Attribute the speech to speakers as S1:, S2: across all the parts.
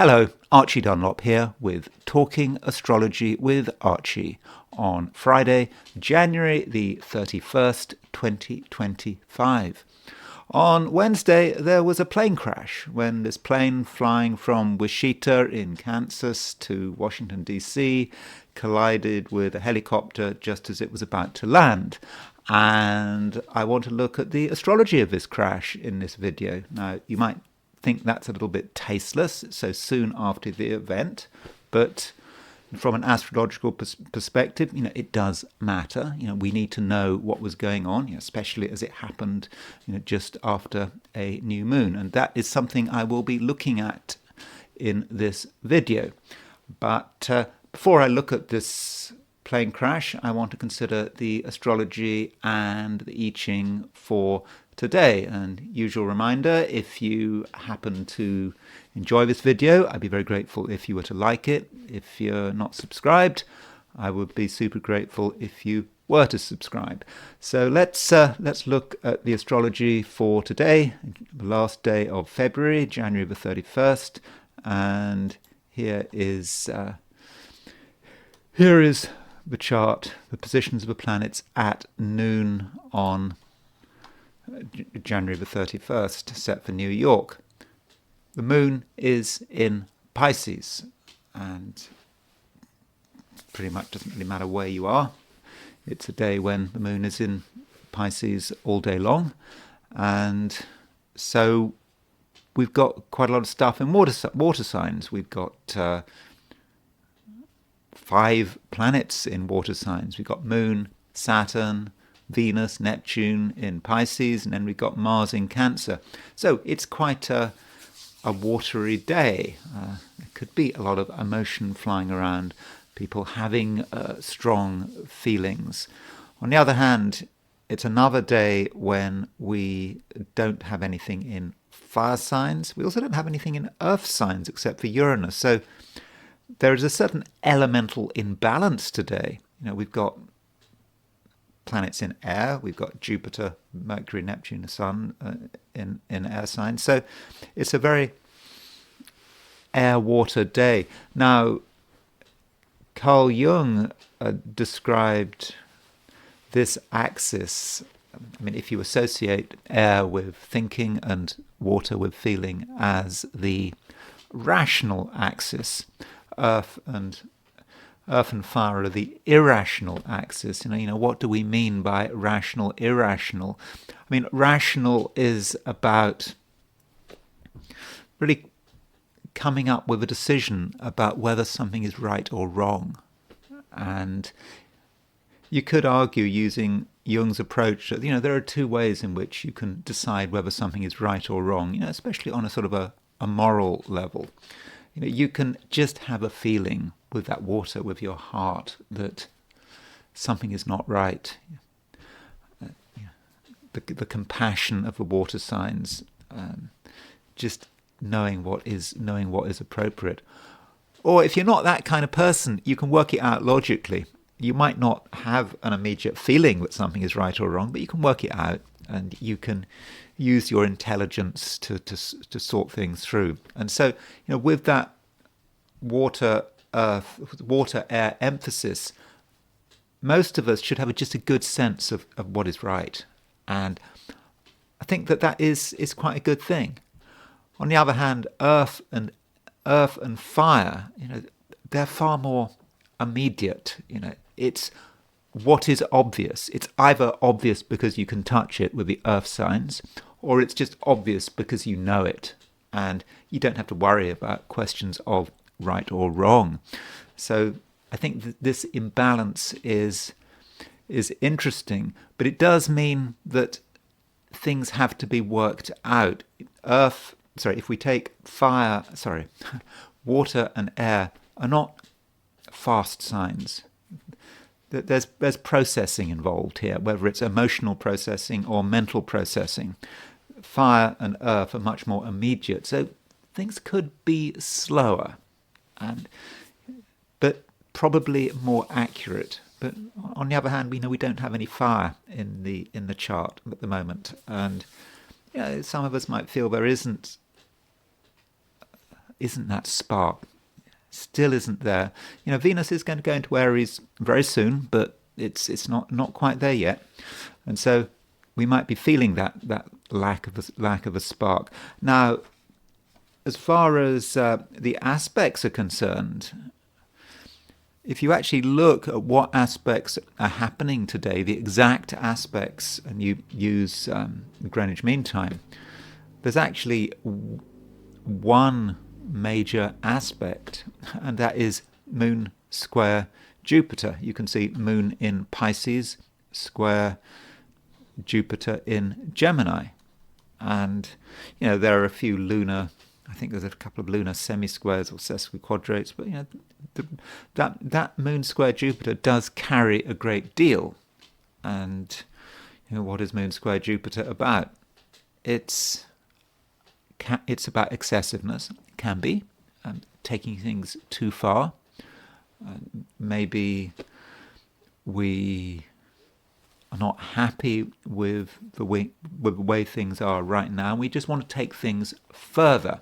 S1: Hello, Archie Dunlop here with Talking Astrology with Archie on Friday, January the 31st, 2025. On Wednesday, there was a plane crash when this plane flying from Wichita in Kansas to Washington, D.C. collided with a helicopter just as it was about to land. And I want to look at the astrology of this crash in this video. Now, you might think that's a little bit tasteless, so soon after the event, but from an astrological perspective, it does matter. We need to know what was going on, especially as it happened, just after a new moon, and that is something I will be looking at in this video. But before I look at this plane crash, I want to consider the astrology and the I Ching for today. And usual reminder, if you happen to enjoy this video, I'd be very grateful if you were to like it. If you're not subscribed, I would be super grateful if you were to subscribe. So let's look at the astrology for today, the last day of February, January the 31st, and here is the chart, the positions of the planets at noon on January the 31st, set for New York. The moon is in Pisces, and pretty much doesn't really matter where you are. It's a day when the moon is in Pisces all day long, and so we've got quite a lot of stuff in water signs. We've got 5 planets in water signs. We've got Moon, Saturn, Venus, Neptune in Pisces, and then we've got Mars in Cancer. So it's quite a watery day. There could be a lot of emotion flying around, people having strong feelings. On the other hand, it's another day when we don't have anything in fire signs. We also don't have anything in earth signs except for Uranus. So there is a certain elemental imbalance today. We've got planets in air. We've got Jupiter, Mercury, Neptune, the Sun in air signs. So it's a very air-water day. Now, Carl Jung described this axis. If you associate air with thinking and water with feeling as the rational axis, Earth and fire are the irrational axis. What do we mean by rational, irrational? Rational is about really coming up with a decision about whether something is right or wrong. And you could argue, using Jung's approach, that there are 2 ways in which you can decide whether something is right or wrong, especially on a sort of a moral level. You can just have a feeling with that water, with your heart, that something is not right. The compassion of the water signs, just knowing what is appropriate. Or if you're not that kind of person, you can work it out logically. You might not have an immediate feeling that something is right or wrong, but you can work it out, and you can use your intelligence to sort things through. And so, with that water air emphasis, most of us should have just a good sense of what is right, and I think that is quite a good thing. On the other hand, earth and fire, they're far more immediate. It's what is obvious. It's either obvious because you can touch it with the earth signs, or it's just obvious because you know it, and you don't have to worry about questions of right or wrong. So I think this imbalance is interesting, but it does mean that things have to be worked out. If we take water and air are not fast signs. There's processing involved here, whether it's emotional processing or mental processing. Fire and earth are much more immediate, so things could be slower, but probably more accurate. But on the other hand, we know we don't have any fire in the chart at the moment, and some of us might feel there isn't isn't that spark. Still isn't there. Venus is going to go into Aries very soon, but it's not quite there yet, and so we might be feeling that lack of a spark. Now, as far as the aspects are concerned, if you actually look at what aspects are happening today, the exact aspects, and you use Greenwich Mean Time, there's actually one major aspect, and that is Moon square Jupiter. You can see Moon in Pisces, square Jupiter in Gemini. And, there are a few lunar, I think there's a couple of lunar semi-squares or sesquiquadrates, but, that Moon square Jupiter does carry a great deal. And, what is Moon square Jupiter about? It's about excessiveness. It can be taking things too far. Maybe we are not happy with the way things are right now. We just want to take things further,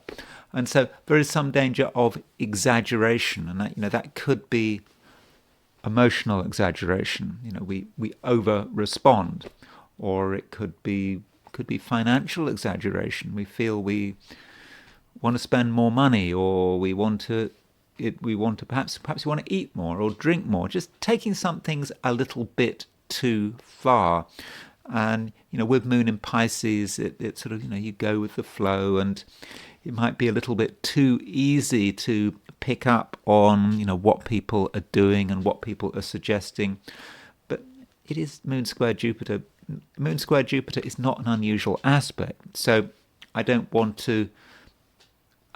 S1: and so there is some danger of exaggeration, and that could be emotional exaggeration. We over respond, or it could be financial exaggeration. We feel we want to spend more money, or we want to perhaps we want to eat more or drink more, just taking some things a little bit too far. And with Moon in Pisces, it sort of you go with the flow, and it might be a little bit too easy to pick up on what people are doing and what people are suggesting. But it is Moon square Jupiter. Moon square Jupiter is not an unusual aspect, so I don't want to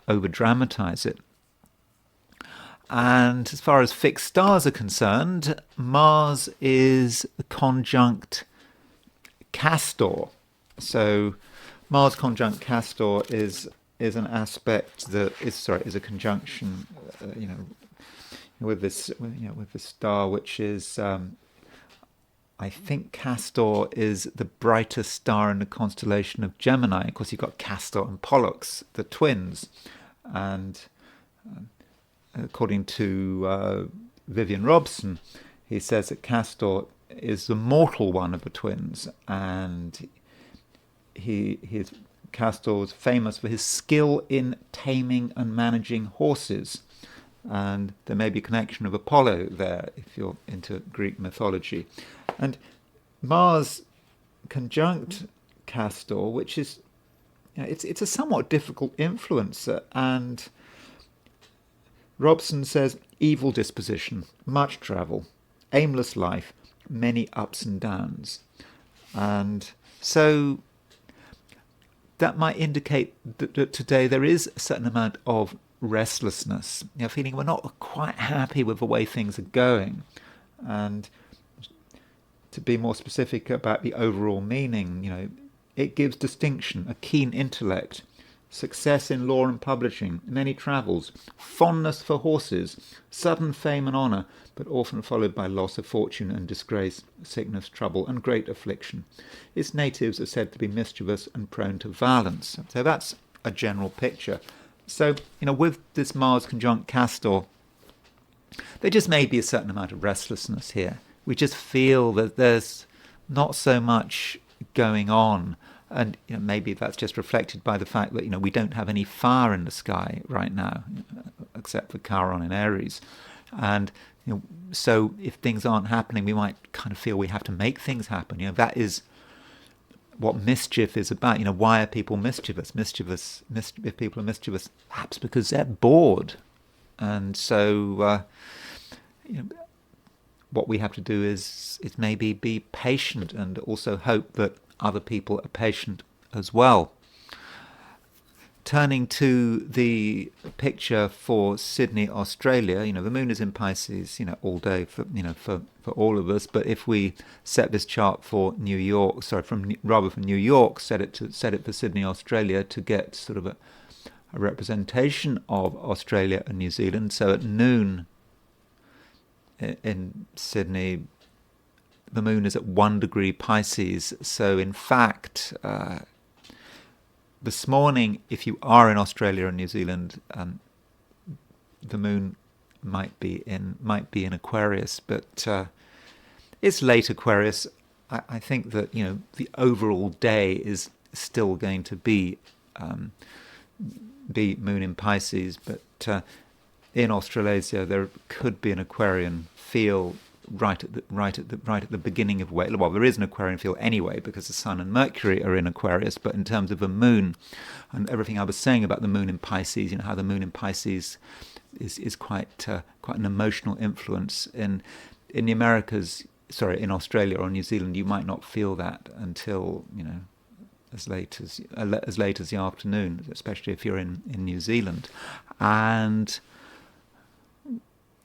S1: over dramatize it. And as far as fixed stars are concerned, Mars is conjunct Castor. So Mars conjunct Castor is an aspect that is a conjunction, with this star, which is I think Castor is the brightest star in the constellation of Gemini. Of course, you've got Castor and Pollux, the twins, and according to Vivian Robson, he says that Castor is the mortal one of the twins, and Castor was famous for his skill in taming and managing horses, and there may be a connection of Apollo there if you're into Greek mythology. And Mars conjunct Castor, which is it's a somewhat difficult influencer, and Robson says evil disposition, much travel, aimless life, many ups and downs. And so that might indicate that today there is a certain amount of restlessness, feeling we're not quite happy with the way things are going. And to be more specific about the overall meaning, it gives distinction, a keen intellect, success in law and publishing, many travels, fondness for horses, sudden fame and honour, but often followed by loss of fortune and disgrace, sickness, trouble, and great affliction. Its natives are said to be mischievous and prone to violence. So that's a general picture. So, with this Mars conjunct Castor, there just may be a certain amount of restlessness here. We just feel that there's not so much going on. And maybe that's just reflected by the fact that we don't have any fire in the sky right now, except for Chiron in Aries. And so if things aren't happening, we might kind of feel we have to make things happen. That is what mischief is about. Why are people mischievous? If people are mischievous, perhaps because they're bored. And so what we have to do is maybe be patient, and also hope that other people are patient as well. Turning to the picture for Sydney, Australia, the moon is in Pisces, all day for all of us. But if we set this chart for New York, from New York, set it for Sydney, Australia, to get sort of a representation of Australia and New Zealand. So at noon in Sydney, the moon is at 1 degree Pisces. So in fact, this morning, if you are in Australia and New Zealand, the moon might be in Aquarius, but it's late Aquarius. I think that the overall day is still going to be moon in Pisces, but in Australasia there could be an Aquarian feel right at the beginning of well, there is an Aquarian feel anyway because the Sun and Mercury are in Aquarius. But in terms of a moon and everything I was saying about the moon in Pisces, how the moon in Pisces is quite an emotional influence in the Americas. Sorry, in Australia or New Zealand, you might not feel that until as late as the afternoon, especially if you're in New Zealand. And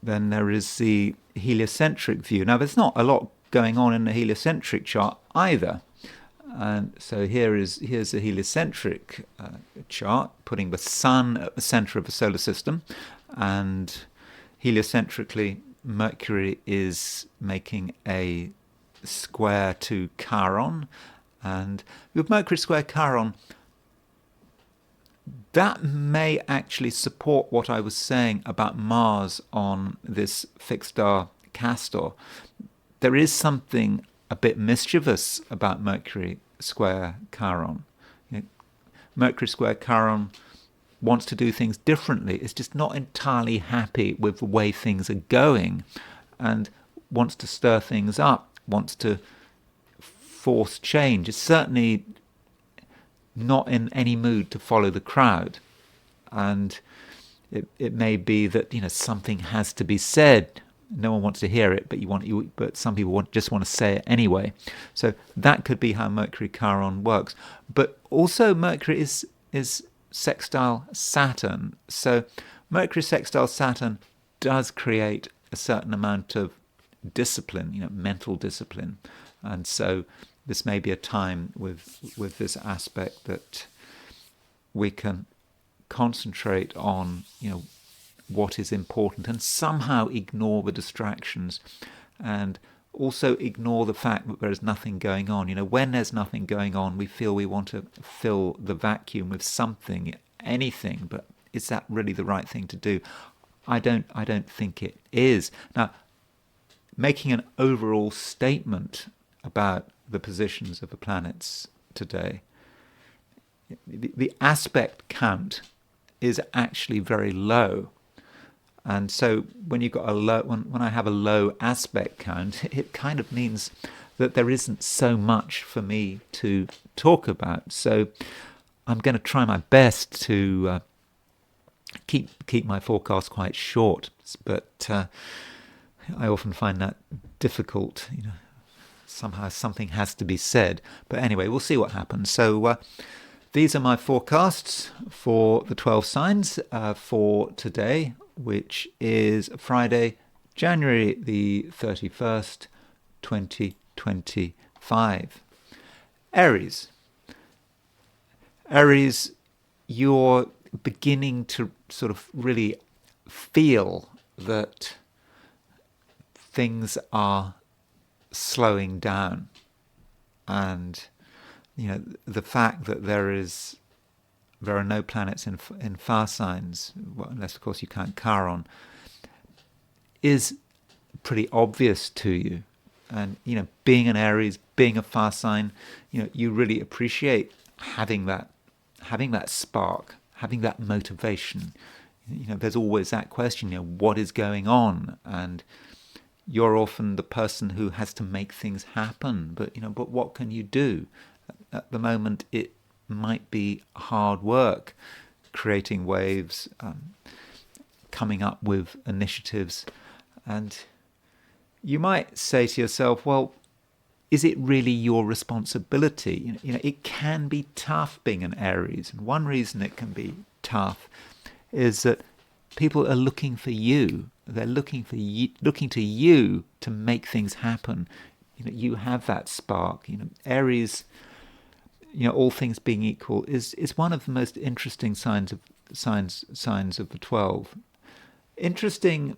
S1: then there is the heliocentric view. Now, there's not a lot going on in the heliocentric chart either. And so here's a heliocentric chart, putting the Sun at the center of the solar system. And heliocentrically, Mercury is making a square to Chiron. And with Mercury square Chiron, that may actually support what I was saying about Mars on this fixed star Castor. There is something a bit mischievous about Mercury square Chiron. Mercury square Chiron wants to do things differently. It's just not entirely happy with the way things are going and wants to stir things up, wants to force change. It's certainly not in any mood to follow the crowd. And it may be that something has to be said. No one wants to hear it, but some people just want to say it anyway. So that could be how Mercury Chiron works. But also Mercury is sextile Saturn. So Mercury sextile Saturn does create a certain amount of discipline, mental discipline. And so this may be a time with this aspect that we can concentrate on, what is important and somehow ignore the distractions and also ignore the fact that there is nothing going on. When there's nothing going on, we feel we want to fill the vacuum with something, anything, but is that really the right thing to do? I don't think it is. Now, making an overall statement about the positions of the planets today, the aspect count is actually very low. And so when you've got a low, when I have a low aspect count, it kind of means that there isn't so much for me to talk about. So I'm going to try my best to keep my forecast quite short, but I often find that difficult. Somehow something has to be said. But anyway, we'll see what happens. So these are my forecasts for the 12 signs for today, which is Friday, January the 31st, 2025. Aries. Aries, you're beginning to sort of really feel that things are slowing down, and the fact that there are no planets in fire signs, well, unless of course you count Chiron, is pretty obvious to you. And being an Aries, being a fire sign, you really appreciate having that spark, having that motivation. There's always that question, what is going on? And you're often the person who has to make things happen, but what can you do? At the moment, it might be hard work, creating waves, coming up with initiatives, and you might say to yourself, well, is it really your responsibility? It can be tough being an Aries, and one reason it can be tough is that people are looking for you. They're looking to you to make things happen. You have that spark. Aries, all things being equal, is one of the most interesting signs of the 12. Interesting,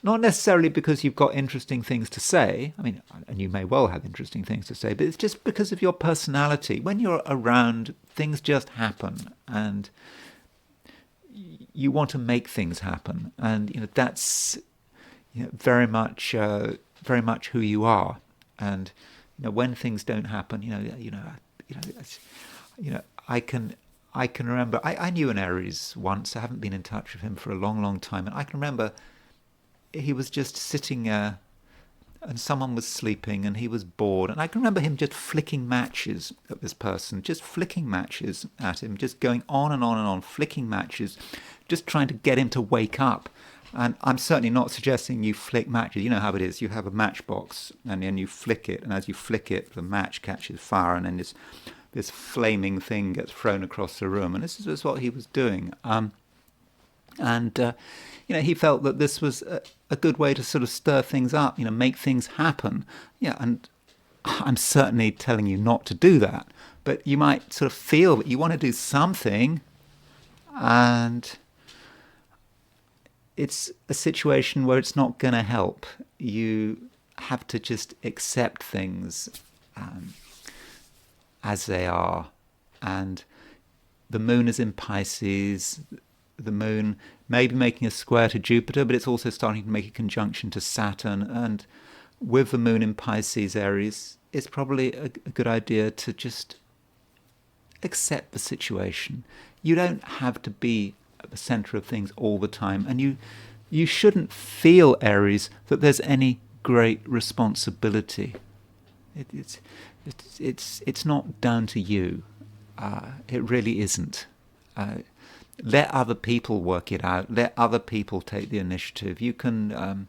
S1: not necessarily because you've got interesting things to say. And you may well have interesting things to say, but it's just because of your personality. When you're around, things just happen, and you want to make things happen, and that's very much who you are. And when things don't happen, I can remember. I knew an Aries once. I haven't been in touch with him for a long, long time, and I can remember he was just sitting and someone was sleeping and he was bored, and I can remember him just flicking matches at this person, just flicking matches at him, just going on and on and on, flicking matches, just trying to get him to wake up. And I'm certainly not suggesting you flick matches. You know how it is. You have a matchbox and then you flick it, and as you flick it, the match catches fire, and then this flaming thing gets thrown across the room. And this is what he was doing. He felt that this was a good way to sort of stir things up, make things happen. Yeah, and I'm certainly telling you not to do that. But you might sort of feel that you want to do something, and it's a situation where it's not going to help. You have to just accept things as they are. And the moon is in Pisces. The moon may be making a square to Jupiter, but it's also starting to make a conjunction to Saturn. And with the moon in Pisces, Aries, it's probably a good idea to just accept the situation. You don't have to be at the center of things all the time, and you shouldn't feel, Aries, that there's any great responsibility. It's not down to you. It really isn't. Let other people work it out. Let other people take the initiative. You can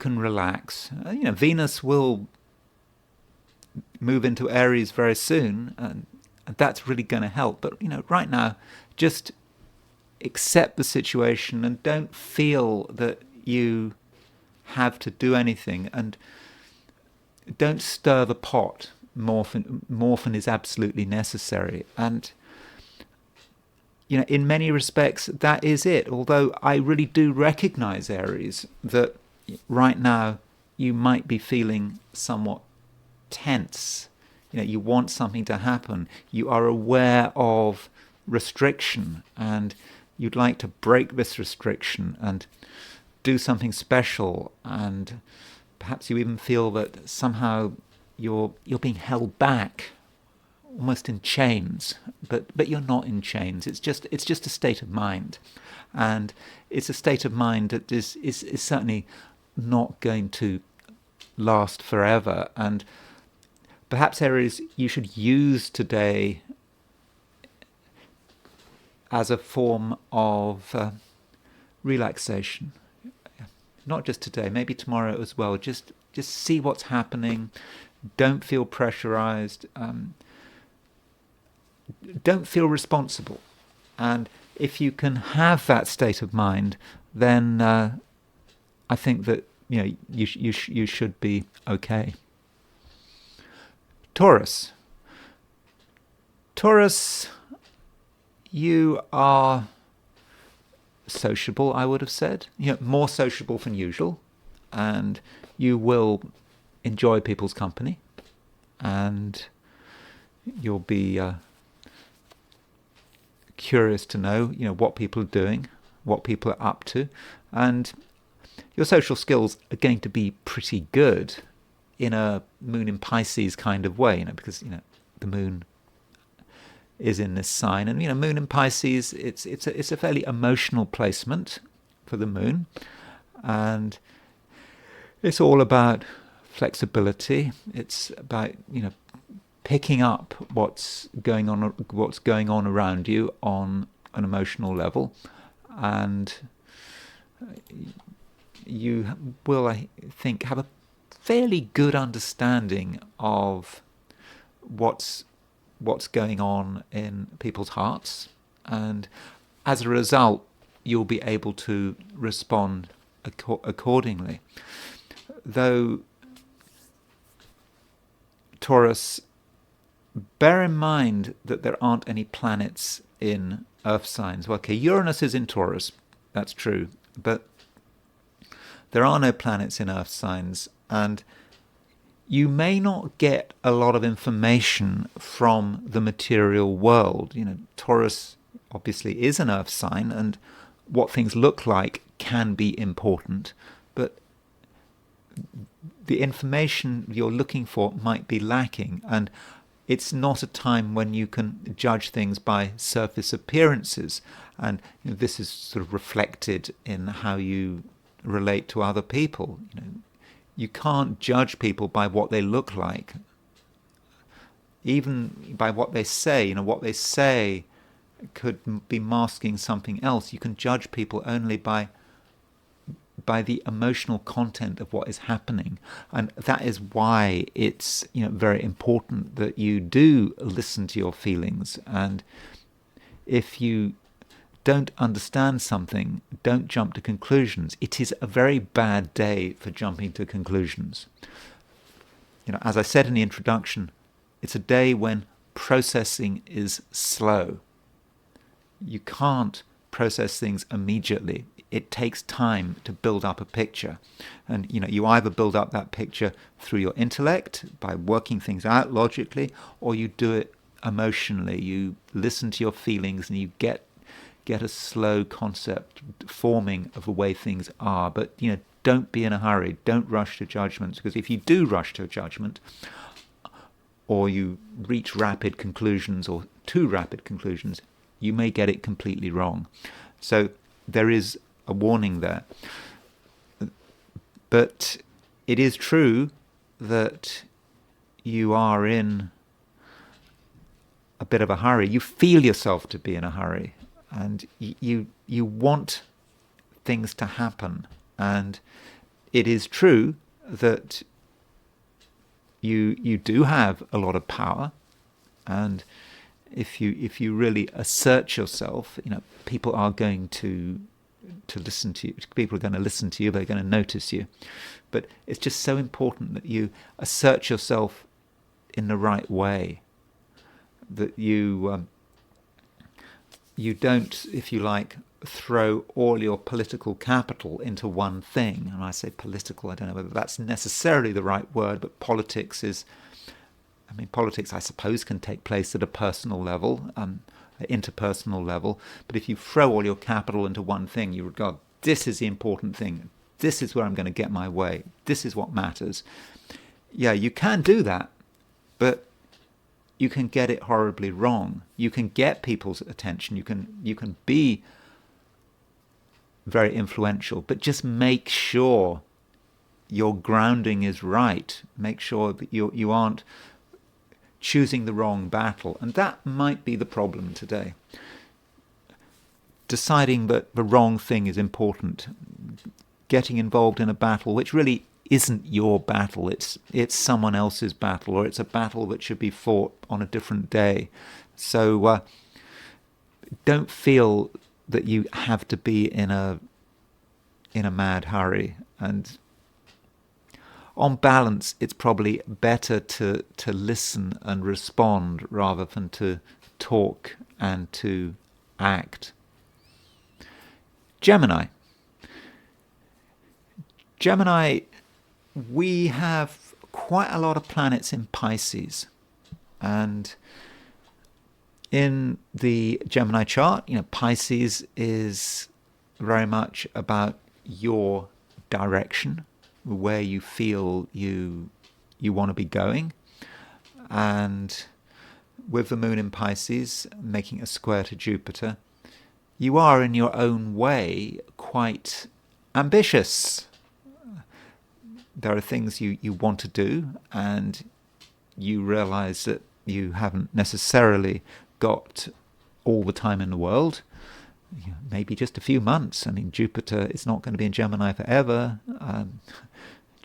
S1: relax. Venus will move into Aries very soon, and that's really going to help. But right now, just accept the situation and don't feel that you have to do anything, and don't stir the pot more than is absolutely necessary. And in many respects, that is it. Although I really do recognize, Aries, that right now you might be feeling somewhat tense. You want something to happen. You are aware of restriction, and you'd like to break this restriction and do something special. And perhaps you even feel that somehow you're being held back, almost in chains, but you're not in chains. It's just a state of mind, and it's a state of mind that is certainly not going to last forever. And perhaps, Aries, you should use today as a form of relaxation. Not just today, maybe tomorrow as well. Just see what's happening. Don't feel pressurized. Don't feel responsible. And if you can have that state of mind, then I think that you should be okay. Taurus, you are sociable, I would have said. More sociable than usual, and you will enjoy people's company, and you'll be curious to know, what people are doing, what people are up to, and your social skills are going to be pretty good in a moon in Pisces kind of way, because the moon is in this sign, and moon in Pisces, it's a fairly emotional placement for the moon, and it's all about flexibility. It's about picking up what's going on around you on an emotional level, and you will, I think, have a fairly good understanding of what's going on in people's hearts, and as a result, you'll be able to respond accordingly. Though, Taurus, bear in mind that there aren't any planets in Earth signs. Well, okay, Uranus is in Taurus, that's true, but there are no planets in Earth signs, and you may not get a lot of information from the material world. Taurus obviously is an earth sign, and what things look like can be important, but the information you're looking for might be lacking, and it's not a time when you can judge things by surface appearances. And this is sort of reflected in how you relate to other people. You can't judge people by what they look like, even by what they say. What they say could be masking something else. You can judge people only by the emotional content of what is happening. And that is why it's very important that you do listen to your feelings. And if you don't understand something, don't jump to conclusions. It is a very bad day for jumping to conclusions. As I said in the introduction, it's a day when processing is slow. You can't process things immediately. It takes time to build up a picture. And you either build up that picture through your intellect by working things out logically, or you do it emotionally. You listen to your feelings and you get a slow concept forming of the way things are. But don't be in a hurry. Don't rush to judgments, because if you do rush to a judgment, or you reach rapid conclusions or too rapid conclusions, you may get it completely wrong. So there is a warning there. But it is true that you are in a bit of a hurry. You feel yourself to be in a hurry, and you want things to happen. And it is true that you do have a lot of power, and if you really assert yourself, people are going to listen to you. People are going to listen to you. They're going to notice you. But it's just so important that you assert yourself in the right way, that you don't, if you like, throw all your political capital into one thing. And I say political, I don't know whether that's necessarily the right word, but politics, I suppose, can take place at a personal level, interpersonal level. But if you throw all your capital into one thing, you regard, this is the important thing, this is where I'm going to get my way, this is what matters. Yeah, you can do that, but you can get it horribly wrong. You can get people's attention, you can be very influential, but just make sure your grounding is right. Make sure that you aren't choosing the wrong battle. And that might be the problem today. Deciding that the wrong thing is important. Getting involved in a battle which really isn't your battle. It's someone else's battle, or it's a battle that should be fought on a different day. So don't feel that you have to be in a mad hurry. And on balance, it's probably better to listen and respond rather than to talk and to act. Gemini, we have quite a lot of planets in Pisces. And in the Gemini chart, Pisces is very much about your direction, where you feel you want to be going. And with the moon in Pisces making a square to Jupiter, you are in your own way quite ambitious. There are things you want to do, and you realize that you haven't necessarily got all the time in the world. Maybe just a few months. Jupiter is not going to be in Gemini forever.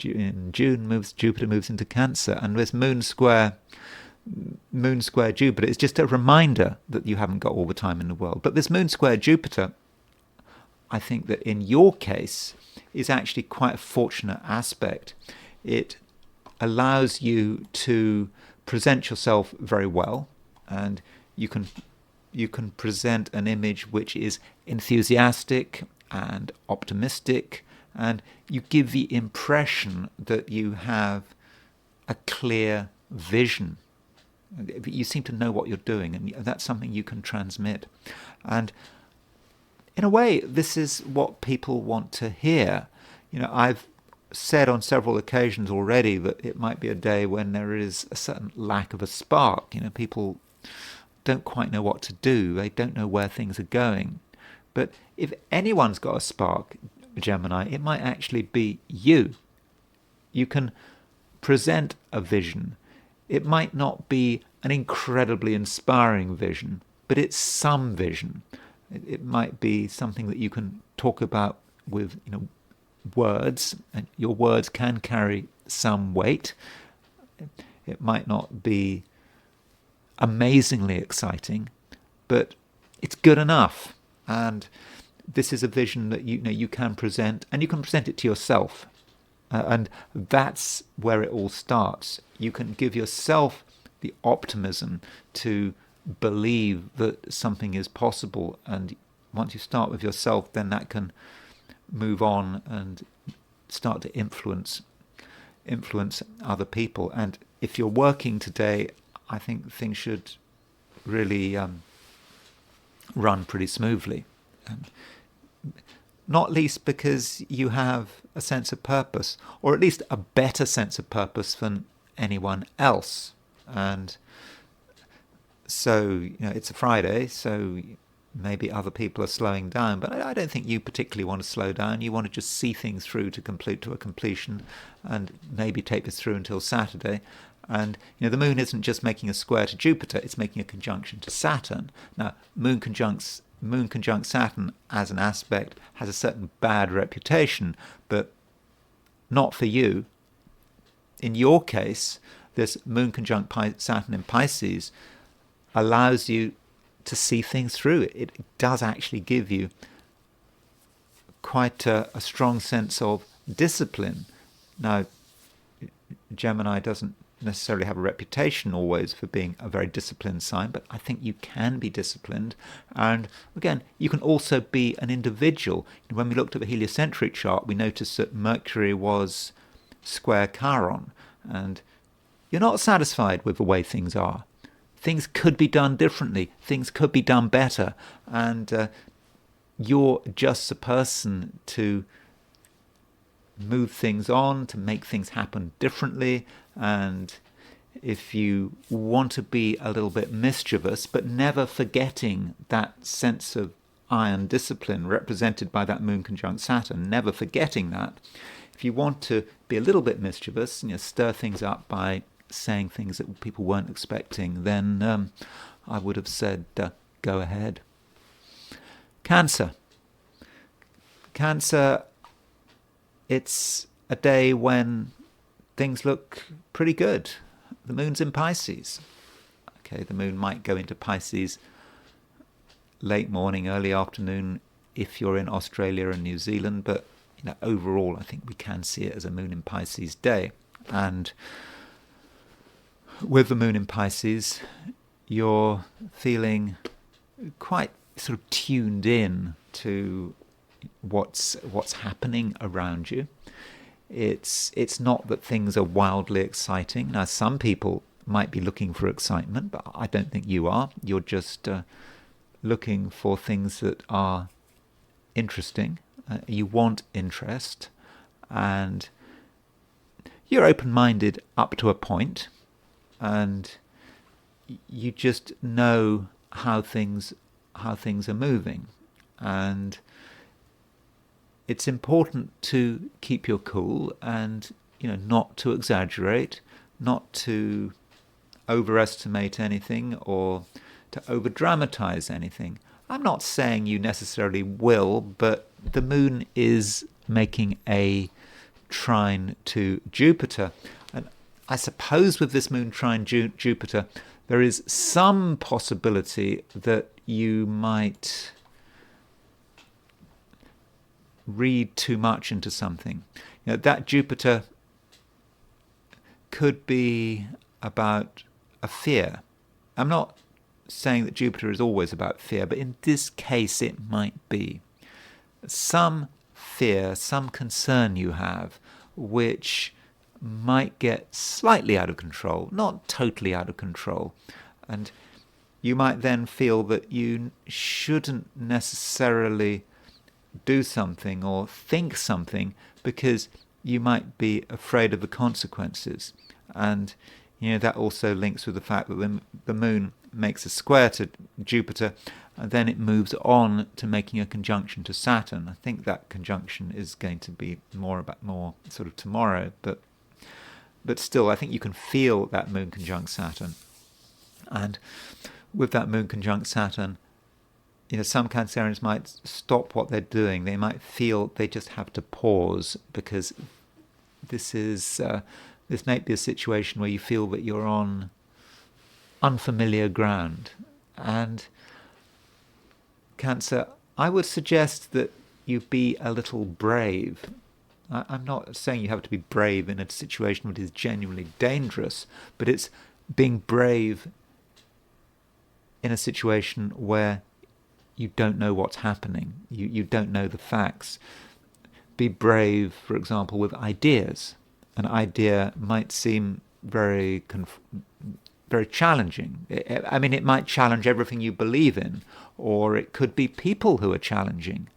S1: In June, Jupiter moves into Cancer, and this moon square Jupiter is just a reminder that you haven't got all the time in the world. But this moon square Jupiter, I think that in your case, is actually quite a fortunate aspect. It allows you to present yourself very well, and you can present an image which is enthusiastic and optimistic, and you give the impression that you have a clear vision. You seem to know what you're doing, and that's something you can transmit. And in a way, this is what people want to hear. I've said on several occasions already that it might be a day when there is a certain lack of a spark. People don't quite know what to do. They don't know where things are going. But if anyone's got a spark, Gemini, it might actually be you. You can present a vision. It might not be an incredibly inspiring vision, but it's some vision. It might be something that you can talk about with, words, and your words can carry some weight. It might not be amazingly exciting, but it's good enough. And this is a vision that you can present, and you can present it to yourself. And that's where it all starts. You can give yourself the optimism to believe that something is possible. And once you start with yourself, then that can move on and start to influence other people. And if you're working today, I think things should really run pretty smoothly. Not least because you have a sense of purpose, or at least a better sense of purpose than anyone else. And so, it's a Friday, so maybe other people are slowing down, but I don't think you particularly want to slow down. You want to just see things through to a completion, and maybe take this through until Saturday. And the moon isn't just making a square to Jupiter, it's making a conjunction to Saturn. Now, moon conjunct Saturn as an aspect has a certain bad reputation, but not for you. In your case, this moon conjunct Saturn in Pisces allows you to see things through. It does actually give you quite a strong sense of discipline. Now, Gemini doesn't necessarily have a reputation always for being a very disciplined sign, but I think you can be disciplined. And again, you can also be an individual. When we looked at the heliocentric chart, we noticed that Mercury was square Chiron, and you're not satisfied with the way things are. Things could be done differently. Things could be done better. And you're just the person to move things on, to make things happen differently. And if you want to be a little bit mischievous, but never forgetting that sense of iron discipline represented by that moon conjunct Saturn, never forgetting that, if you want to be a little bit mischievous, stir things up by saying things that people weren't expecting, then I would have said, go ahead. Cancer, it's a day when things look pretty good. The moon's in Pisces. Okay, the moon might go into Pisces late morning, early afternoon if you're in Australia and New Zealand, but overall I think we can see it as a moon in Pisces day. And with the moon in Pisces, you're feeling quite sort of tuned in to what's happening around you. It's not that things are wildly exciting. Now, some people might be looking for excitement, but I don't think you are. You're just looking for things that are interesting. You want interest, and you're open-minded up to a point, and you just know how things are moving. And it's important to keep your cool and not to exaggerate, not to overestimate anything or to over-dramatize anything. I'm not saying you necessarily will, but the moon is making a trine to Jupiter. And I suppose with this moon trine Jupiter, there is some possibility that you might read too much into something. That Jupiter could be about a fear. I'm not saying that Jupiter is always about fear, but in this case it might be. Some fear, some concern you have, which might get slightly out of control, not totally out of control. And you might then feel that you shouldn't necessarily do something or think something because you might be afraid of the consequences. And that also links with the fact that the moon makes a square to Jupiter, and then it moves on to making a conjunction to Saturn. I think that conjunction is going to be more sort of tomorrow, but still, I think you can feel that moon conjunct Saturn. And with that moon conjunct Saturn, some Cancerians might stop what they're doing. They might feel they just have to pause because this might be a situation where you feel that you're on unfamiliar ground. And Cancer, I would suggest that you be a little brave. I'm not saying you have to be brave in a situation that is genuinely dangerous, but it's being brave in a situation where you don't know what's happening. You don't know the facts. Be brave, for example, with ideas. An idea might seem very challenging. It might challenge everything you believe in, or it could be people who are challenging.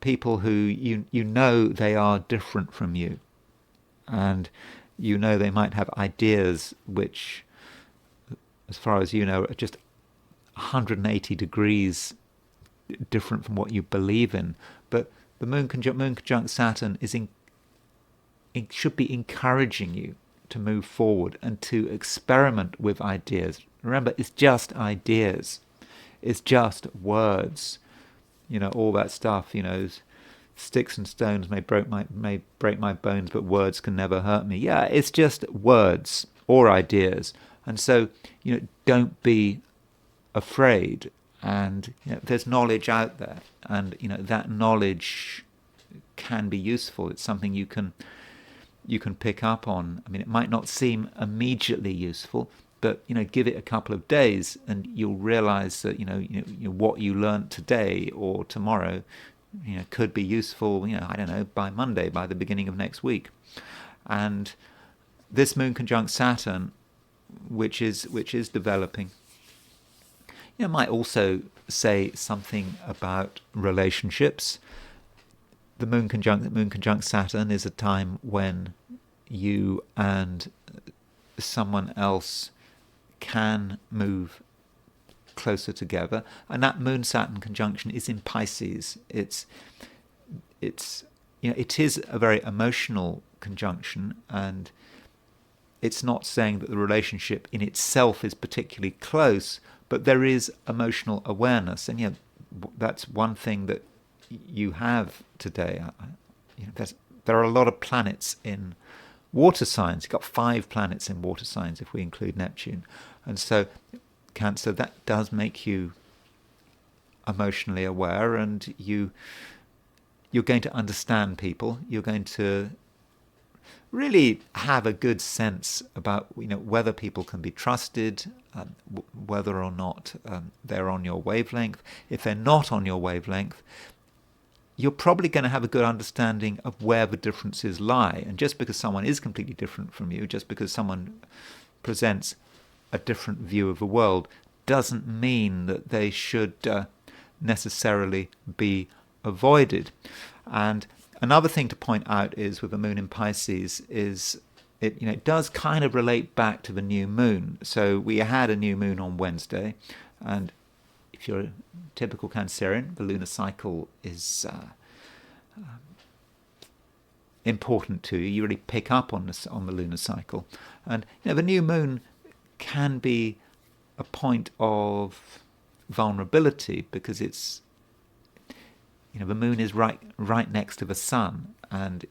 S1: People who you know they are different from you. And they might have ideas which, as far as you know, are just 180 degrees different from what you believe in. But the moon conjunct Saturn it should be encouraging you to move forward and to experiment with ideas. Remember, it's just ideas. It's just words. All that stuff, sticks and stones may break my bones, but words can never hurt me. Yeah, it's just words or ideas. And so, don't be afraid. And there's knowledge out there, and that knowledge can be useful. It's something you can pick up on. It might not seem immediately useful, but give it a couple of days, and you'll realize that what you learned today or tomorrow, could be useful. I don't know, by Monday, by the beginning of next week. And this moon conjunct Saturn, which is developing, might also say something about relationships. The moon conjunct Saturn is a time when you and someone else can move closer together, and that moon Saturn conjunction is in Pisces. It is a very emotional conjunction, and it's not saying that the relationship in itself is particularly close, but there is emotional awareness, and that's one thing that you have today. There are a lot of planets in water signs. You've got 5 planets in water signs if we include Neptune, and so Cancer, that does make you emotionally aware, and you're going to understand people. You're going to really have a good sense about whether people can be trusted, whether or not they're on your wavelength. If they're not on your wavelength, you're probably going to have a good understanding of where the differences lie. And just because someone is completely different from you, just because someone presents a different view of the world, doesn't mean that they should necessarily be avoided. And another thing to point out is with the moon in Pisces is it does kind of relate back to the new moon. So we had a new moon on Wednesday, and if you're a typical Cancerian, the lunar cycle is important to you. You really pick up on the lunar cycle, and the new moon can be a point of vulnerability because it's the moon is right next to the sun, and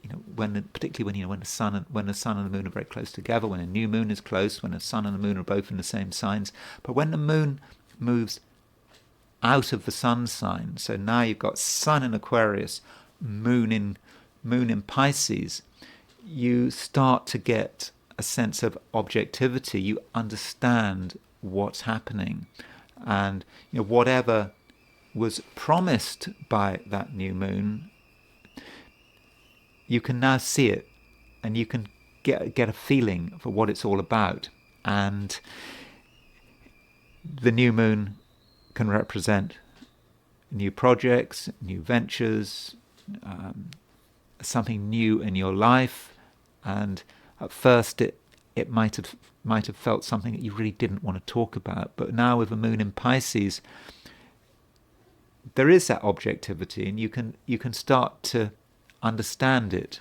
S1: particularly when the sun and the moon are very close together, when a new moon is close, when the sun and the moon are both in the same signs. But when the moon moves out of the sun sign, so now you've got sun in Aquarius, moon in Pisces, you start to get a sense of objectivity. You understand what's happening, and whatever was promised by that new moon, you can now see it, and you can get a feeling for what it's all about. And the new moon can represent new projects, new ventures, something new in your life. And at first it might have felt something that you really didn't want to talk about. But now with the moon in Pisces, there is that objectivity, and you can start to understand it,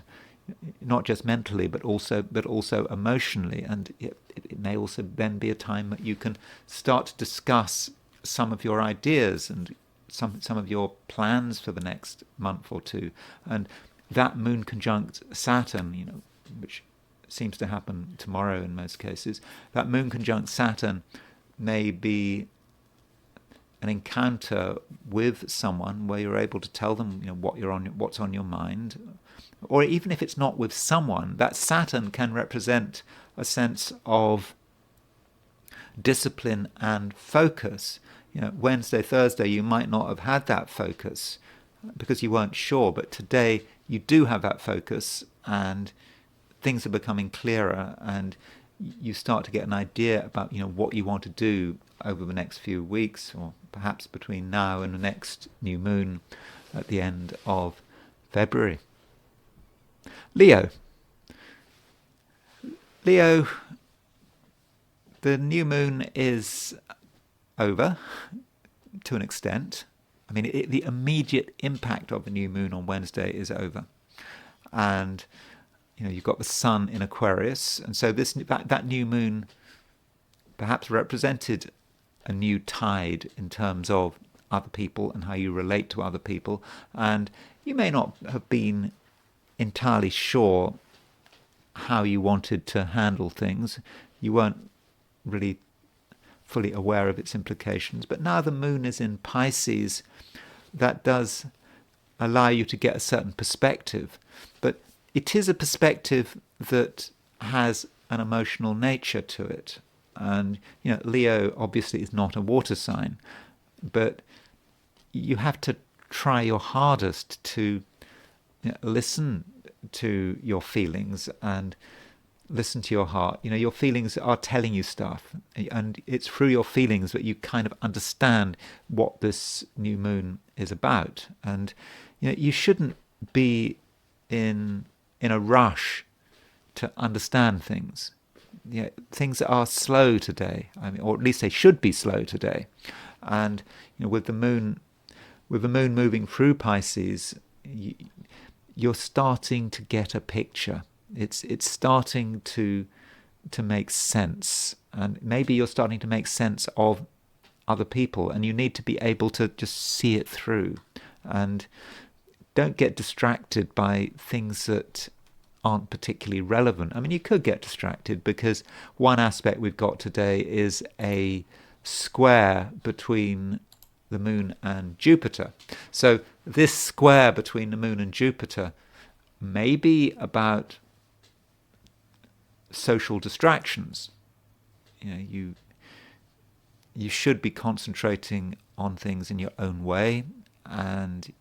S1: not just mentally but also emotionally. And it may also then be a time that you can start to discuss some of your ideas and some of your plans for the next month or two. And that moon conjunct Saturn, which seems to happen tomorrow in most cases, that moon conjunct Saturn may be an encounter with someone where you're able to tell them what's on your mind. Or even if it's not with someone, that Saturn can represent a sense of discipline and focus. Wednesday, Thursday, you might not have had that focus because you weren't sure, but today you do have that focus, and things are becoming clearer, and you start to get an idea about what you want to do over the next few weeks, or perhaps between now and the next new moon at the end of February. Leo, the new moon is over to an extent. I mean, the immediate impact of the new moon on Wednesday is over, and you've got the sun in Aquarius, and so that new moon perhaps represented a new tide in terms of other people and how you relate to other people. And you may not have been entirely sure how you wanted to handle things. You weren't really fully aware of its implications. But now the moon is in Pisces, that does allow you to get a certain perspective. But it is a perspective that has an emotional nature to it. And Leo obviously is not a water sign, but you have to try your hardest to listen to your feelings and listen to your heart. Your feelings are telling you stuff, and it's through your feelings that you kind of understand what this new moon is about. And you shouldn't be in a rush to understand things. Things are slow today. I mean, or at least they should be slow today. And with the moon moving through Pisces, you're starting to get a picture. It's starting to make sense, and maybe you're starting to make sense of other people, and you need to be able to just see it through. And don't get distracted by things that aren't particularly relevant. I mean, you could get distracted because one aspect we've got today is a square between the moon and Jupiter. So this square between the moon and Jupiter may be about social distractions. You should be concentrating on things in your own way and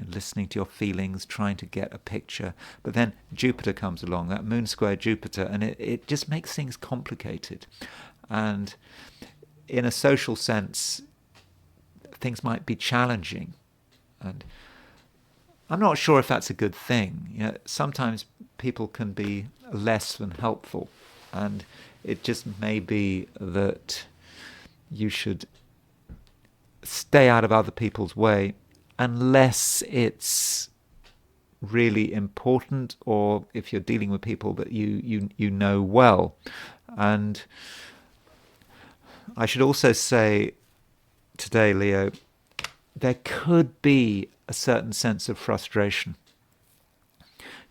S1: listening to your feelings, trying to get a picture. But then Jupiter comes along, that moon square Jupiter, and it just makes things complicated. And in a social sense, things might be challenging. And I'm not sure if that's a good thing. Sometimes people can be less than helpful, and it just may be that you should stay out of other people's way unless it's really important, or if you're dealing with people that you know well. And I should also say today, Leo, there could be a certain sense of frustration.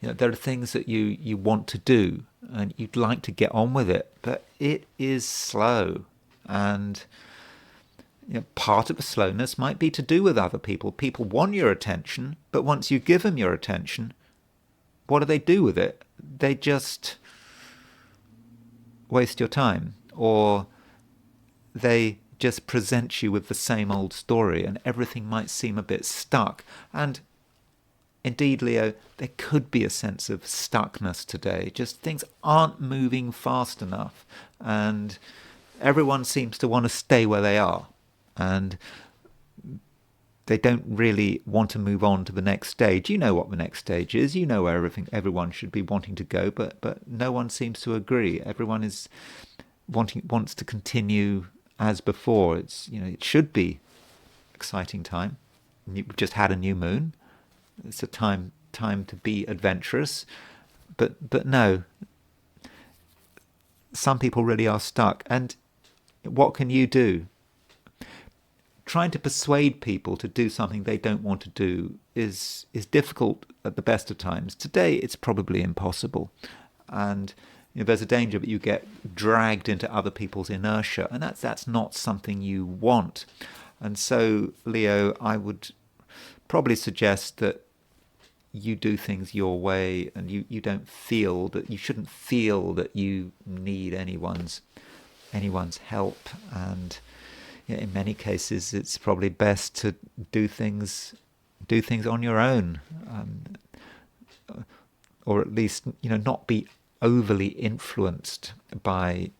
S1: There are things that you want to do and you'd like to get on with it, but it is slow. And part of the slowness might be to do with other people. People want your attention, but once you give them your attention, what do they do with it? They just waste your time, or they just present you with the same old story, and everything might seem a bit stuck. And indeed, Leo, there could be a sense of stuckness today. Just things aren't moving fast enough, and everyone seems to want to stay where they are, and they don't really want to move on to the next stage. You know what the next stage is. You know where everyone should be wanting to go, but no one seems to agree. Everyone is wants to continue as before. It should be exciting time. We've just had a new moon. It's a time to be adventurous, but no. Some people really are stuck, and what can you do? Trying to persuade people to do something they don't want to do is difficult at the best of times. Today, it's probably impossible, and there's a danger that you get dragged into other people's inertia, and that's not something you want. And so, Leo, I would probably suggest that you do things your way, and you don't feel that you shouldn't feel that you need anyone's help. And in many cases, it's probably best to do things on your own, or at least not be overly influenced by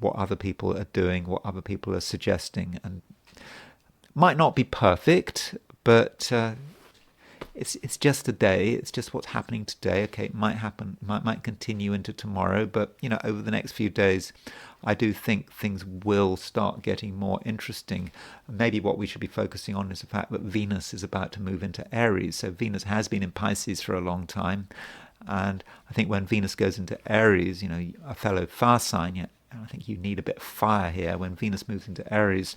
S1: what other people are doing, what other people are suggesting, and might not be perfect, but it's just a day. It's just what's happening today. Okay, it might happen, might continue into tomorrow, but over the next few days, I do think things will start getting more interesting. Maybe what we should be focusing on is the fact that Venus is about to move into Aries. So Venus has been in Pisces for a long time, and I think when Venus goes into Aries, a fellow fire sign, I think you need a bit of fire here. When Venus moves into Aries,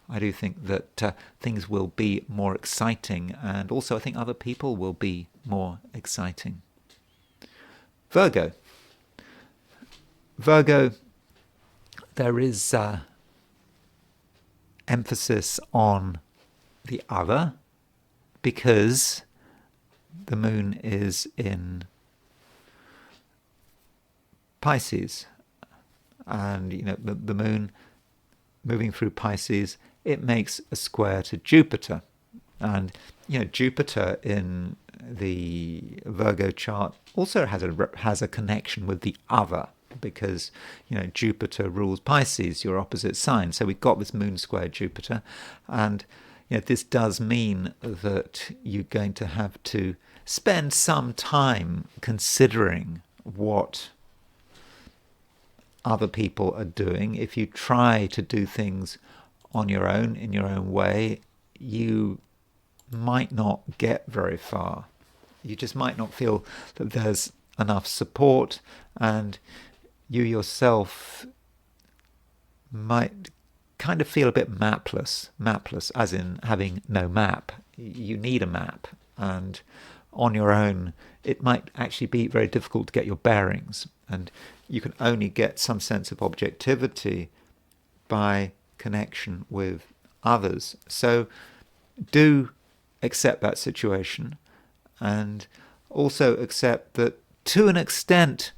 S1: I do think that things will be more exciting, and also I think other people will be more exciting. Virgo, there is emphasis on the other, because the moon is in Pisces, and the moon moving through Pisces, it makes a square to Jupiter, and Jupiter in the Virgo chart also has a connection with the other, because Jupiter rules Pisces, your opposite sign. So we've got this moon square Jupiter, and this does mean that you're going to have to spend some time considering what other people are doing. If you try to do things on your own, in your own way, you might not get very far. You just might not feel that there's enough support, and you yourself might kind of feel a bit mapless, as in having no map. You need a map, and on your own it might actually be very difficult to get your bearings, and you can only get some sense of objectivity by connection with others. So do accept that situation, and also accept that to an extent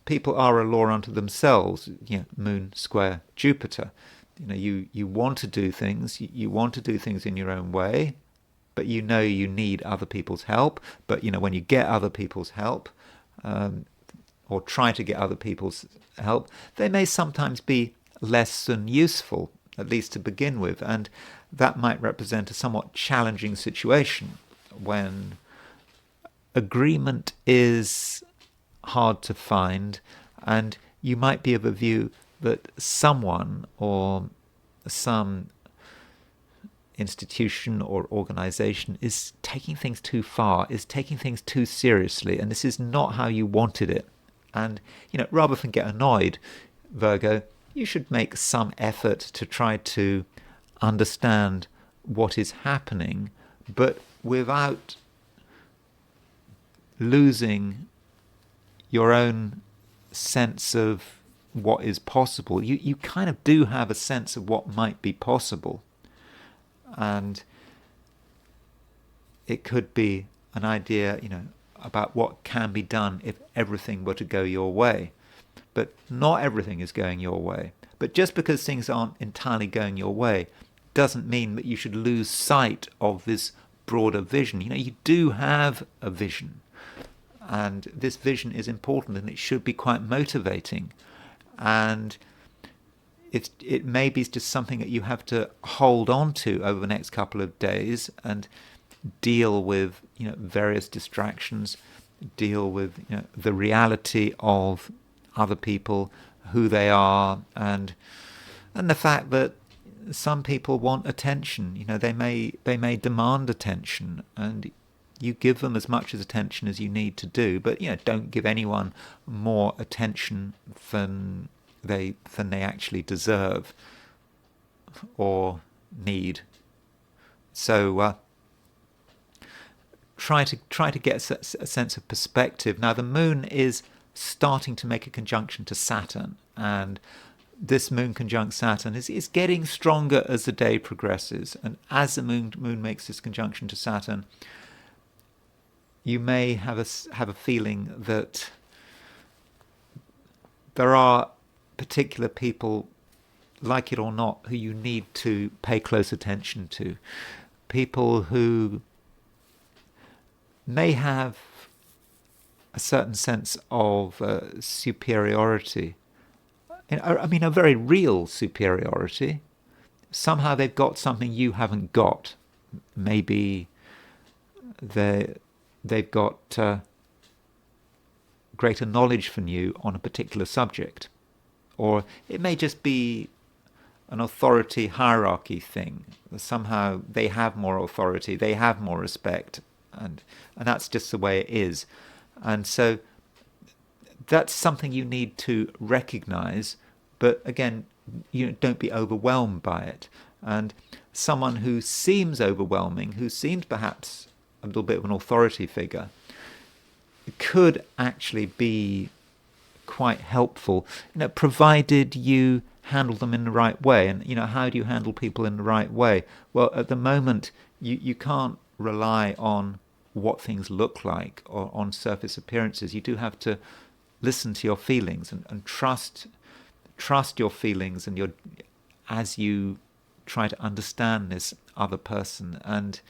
S1: people are a law unto themselves. Moon square Jupiter, you want to do things, you want to do things in your own way, but you need other people's help. But when you get other people's help, or try to get other people's help, they may sometimes be less than useful, at least to begin with, and that might represent a somewhat challenging situation when agreement is hard to find, and you might be of a view that someone or some institution or organization is taking things too far, is taking things too seriously, and this is not how you wanted it. And rather than get annoyed, Virgo, you should make some effort to try to understand what is happening, but without losing your own sense of what is possible. You kind of do have a sense of what might be possible, and it could be an idea, about what can be done if everything were to go your way. But not everything is going your way. But just because things aren't entirely going your way doesn't mean that you should lose sight of this broader vision. You do have a vision, and this vision is important, and it should be quite motivating. And it may be just something that you have to hold on to over the next couple of days and deal with, various distractions, deal with, the reality of other people, who they are, and the fact that some people want attention. They may demand attention, and you give them as much as attention as you need to do, but don't give anyone more attention than they actually deserve or need. So try to get a sense of perspective. Now the moon is starting to make a conjunction to Saturn, and this moon conjunct Saturn is getting stronger as the day progresses. And as the moon makes this conjunction to Saturn, you may have a feeling that there are particular people, like it or not, who you need to pay close attention to. People who may have a certain sense of superiority. I mean, a very real superiority. Somehow they've got something you haven't got. Maybe they've got greater knowledge than you on a particular subject. Or it may just be an authority hierarchy thing. Somehow they have more authority, they have more respect, and that's just the way it is. And so that's something you need to recognize, but again, don't be overwhelmed by it. And someone who seems overwhelming, who seems perhaps a little bit of an authority figure, could actually be quite helpful, provided you handle them in the right way. And how do you handle people in the right way? Well, at the moment, you can't rely on what things look like or on surface appearances. You do have to listen to your feelings and trust your feelings and as you try to understand this other person. And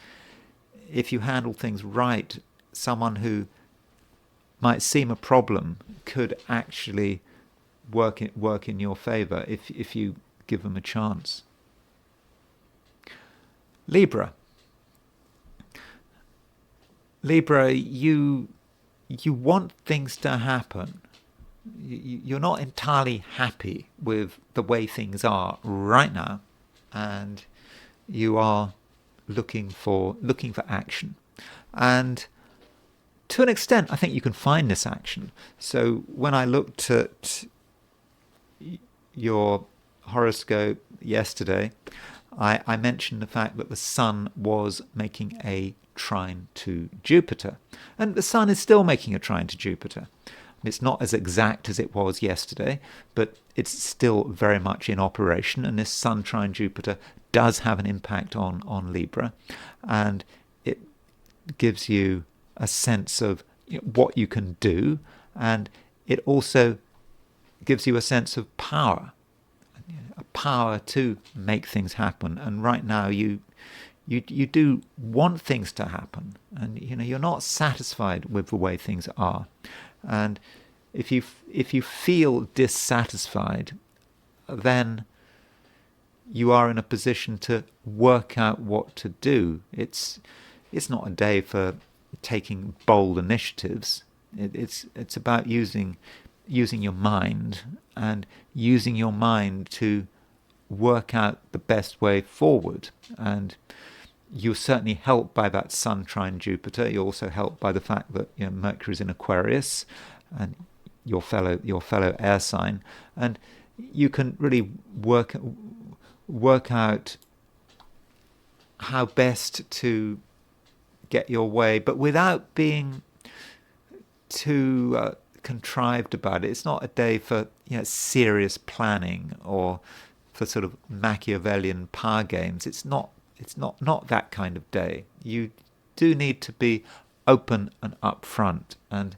S1: if you handle things right, someone who might seem a problem could actually work in your favor if you give them a chance. Libra, you want things to happen. You're not entirely happy with the way things are right now, and you are looking for action. And to an extent, I think you can find this action. So when I looked at your horoscope yesterday, I mentioned the fact that the Sun was making a trine to Jupiter. And the Sun is still making a trine to Jupiter. It's not as exact as it was yesterday, but it's still very much in operation. And this Sun trine Jupiter does have an impact on Libra. And it gives you a sense of what you can do, and it also gives you a sense of power, a power to make things happen. And right now you do want things to happen, and you're not satisfied with the way things are. And if you feel dissatisfied, then you are in a position to work out what to do. It's not a day for taking bold initiatives. It's about using your mind, and using your mind to work out the best way forward. And you're certainly helped by that Sun trine Jupiter. You're also helped by the fact that Mercury is in Aquarius, and your fellow air sign, and you can really work out how best to get your way, but without being too contrived about it. It's not a day for serious planning or for sort of Machiavellian power games. It's not that kind of day. You do need to be open and upfront, and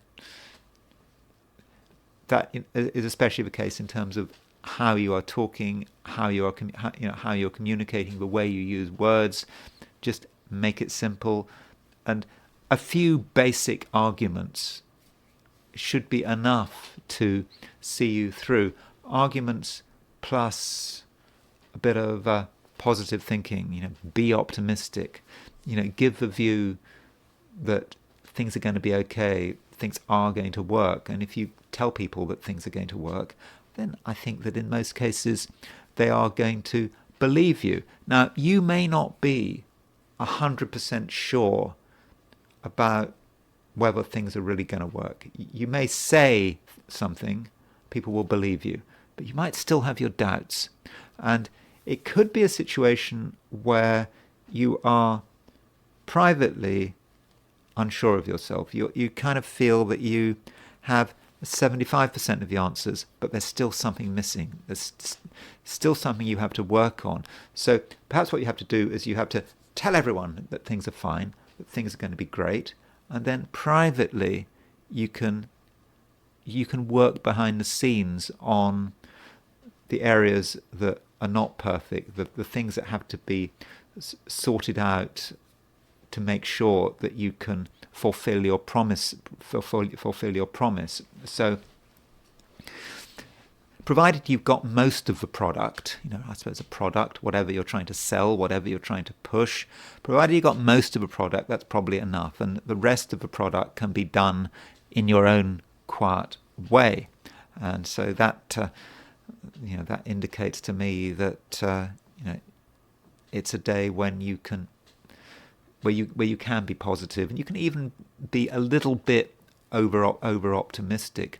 S1: that is especially the case in terms of how you are talking, how you're communicating, the way you use words. Just make it simple, and a few basic arguments should be enough to see you through. Arguments plus a bit of positive thinking, be optimistic, give the view that things are going to be okay, things are going to work. And if you tell people that things are going to work, then I think that in most cases they are going to believe you. Now, you may not be 100% sure about whether things are really going to work. You may say something, people will believe you, but you might still have your doubts. And it could be a situation where you are privately unsure of yourself. You kind of feel that you have 75% of the answers, but there's still something missing. There's still something you have to work on. So perhaps what you have to do is you have to tell everyone that things are fine, that things are going to be great, and then privately you can work behind the scenes on the areas that are not perfect, the things that have to be sorted out to make sure that you can fulfill your promise. So, provided you've got most of the product, I suppose a product, whatever you're trying to sell, whatever you're trying to push, provided you've got most of the product, that's probably enough. And the rest of the product can be done in your own quiet way. And so that, that indicates to me that, it's a day when you can, where you can be positive, and you can even be a little bit over optimistic.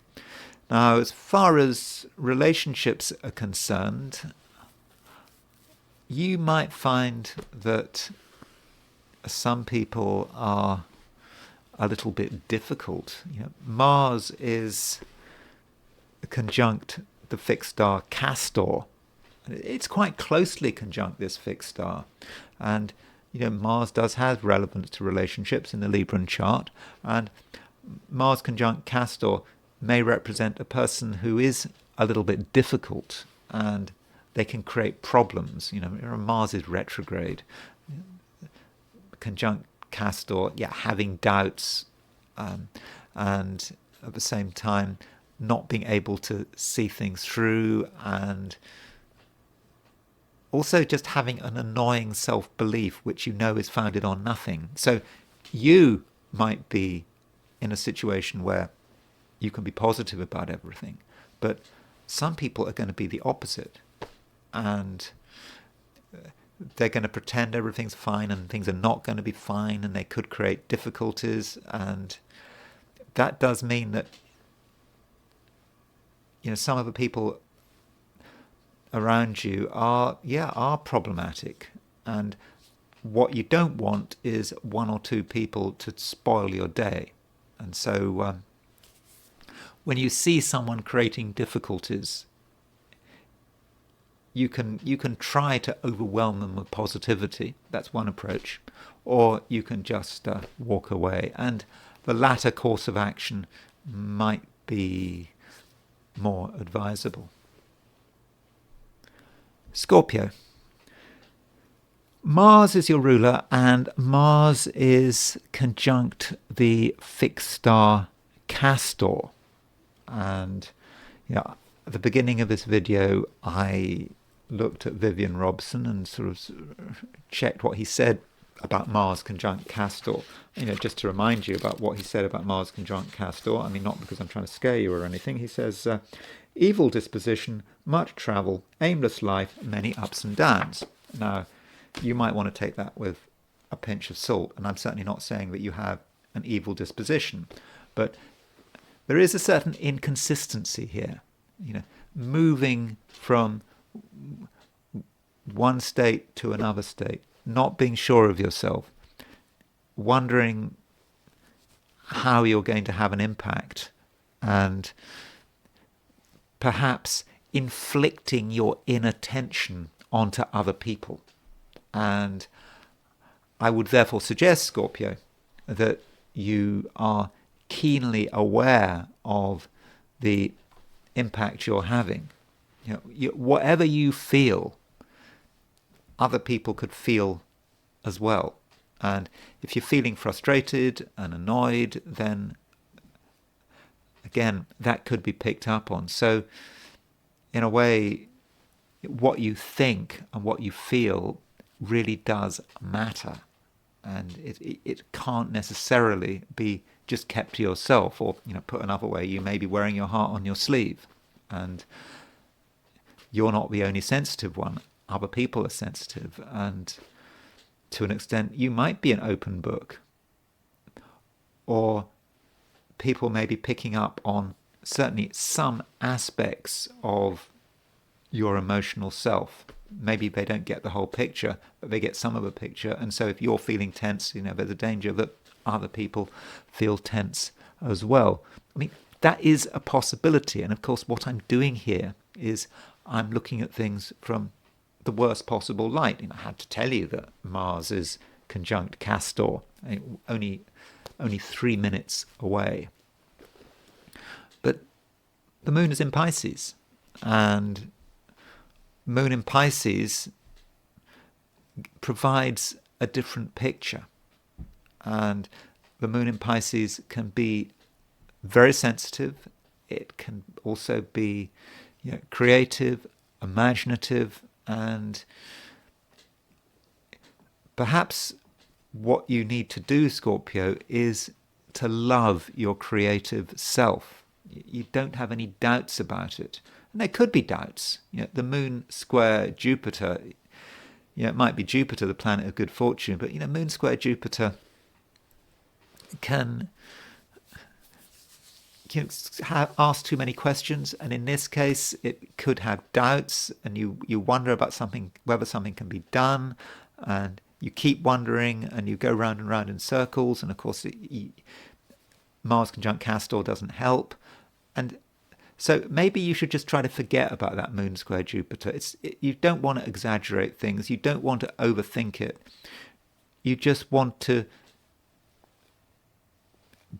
S1: Now, as far as relationships are concerned, you might find that some people are a little bit difficult. Mars is conjunct the fixed star Castor. It's quite closely conjunct this fixed star, and Mars does have relevance to relationships in the Libran chart, and Mars conjunct Castor may represent a person who is a little bit difficult, and they can create problems. Mars is retrograde. Conjunct Castor, having doubts, and at the same time not being able to see things through, and also just having an annoying self-belief which is founded on nothing. So you might be in a situation where you can be positive about everything, but some people are going to be the opposite, and they're going to pretend everything's fine and things are not going to be fine, and they could create difficulties. And that does mean that some of the people around you are problematic, and what you don't want is one or two people to spoil your day. And so when you see someone creating difficulties, you can try to overwhelm them with positivity. That's one approach. Or you can just walk away. And the latter course of action might be more advisable. Scorpio. Mars is your ruler, and Mars is conjunct the fixed star Castor. And at the beginning of this video, I looked at Vivian Robson and sort of checked what he said about Mars conjunct Castor. Just to remind you about what he said about Mars conjunct Castor. I mean, not because I'm trying to scare you or anything. He says, evil disposition, much travel, aimless life, many ups and downs. Now, you might want to take that with a pinch of salt, and I'm certainly not saying that you have an evil disposition, but there is a certain inconsistency here, moving from one state to another state, not being sure of yourself, wondering how you're going to have an impact, and perhaps inflicting your inattention onto other people. And I would therefore suggest, Scorpio, that you are keenly aware of the impact you're having. Whatever you feel, other people could feel as well. And if you're feeling frustrated and annoyed, then again, that could be picked up on. So in a way, what you think and what you feel really does matter. And it can't necessarily be just kept to yourself, or put another way, you may be wearing your heart on your sleeve, and you're not the only sensitive one. Other people are sensitive, and to an extent you might be an open book, or people may be picking up on certainly some aspects of your emotional self. Maybe they don't get the whole picture, but they get some of the picture. And so if you're feeling tense, there's a danger that other people feel tense as well. I mean, that is a possibility. And of course, what I'm doing here is I'm looking at things from the worst possible light. I had to tell you that Mars is conjunct Castor, only 3 minutes away. But the moon is in Pisces, and moon in Pisces provides a different picture. And the moon in Pisces can be very sensitive. It can also be creative, imaginative, and perhaps what you need to do, Scorpio, is to love your creative self. You don't have any doubts about it. And there could be doubts. The moon square Jupiter, it might be Jupiter, the planet of good fortune, but moon square Jupiter can ask too many questions, and in this case it could have doubts, and you wonder about something, whether something can be done, and you keep wondering, and you go round and round in circles, and of course Mars conjunct Castor doesn't help. And so maybe you should just try to forget about that moon square Jupiter. You don't want to exaggerate things, you don't want to overthink it, you just want to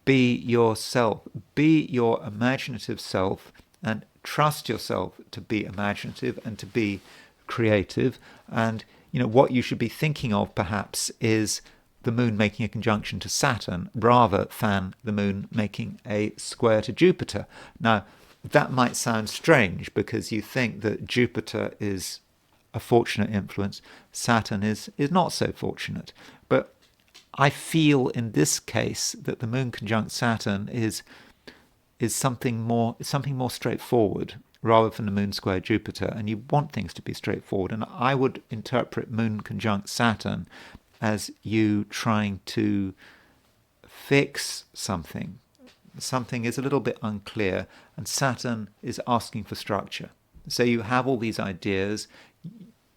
S1: be yourself, be your imaginative self, and trust yourself to be imaginative and to be creative. And what you should be thinking of perhaps is the moon making a conjunction to Saturn rather than the moon making a square to Jupiter. Now, that might sound strange because you think that Jupiter is a fortunate influence, Saturn is not so fortunate. But I feel in this case that the moon conjunct Saturn is something more straightforward rather than the moon square Jupiter, and you want things to be straightforward. And I would interpret moon conjunct Saturn as you trying to fix something. Something is a little bit unclear, and Saturn is asking for structure. So you have all these ideas.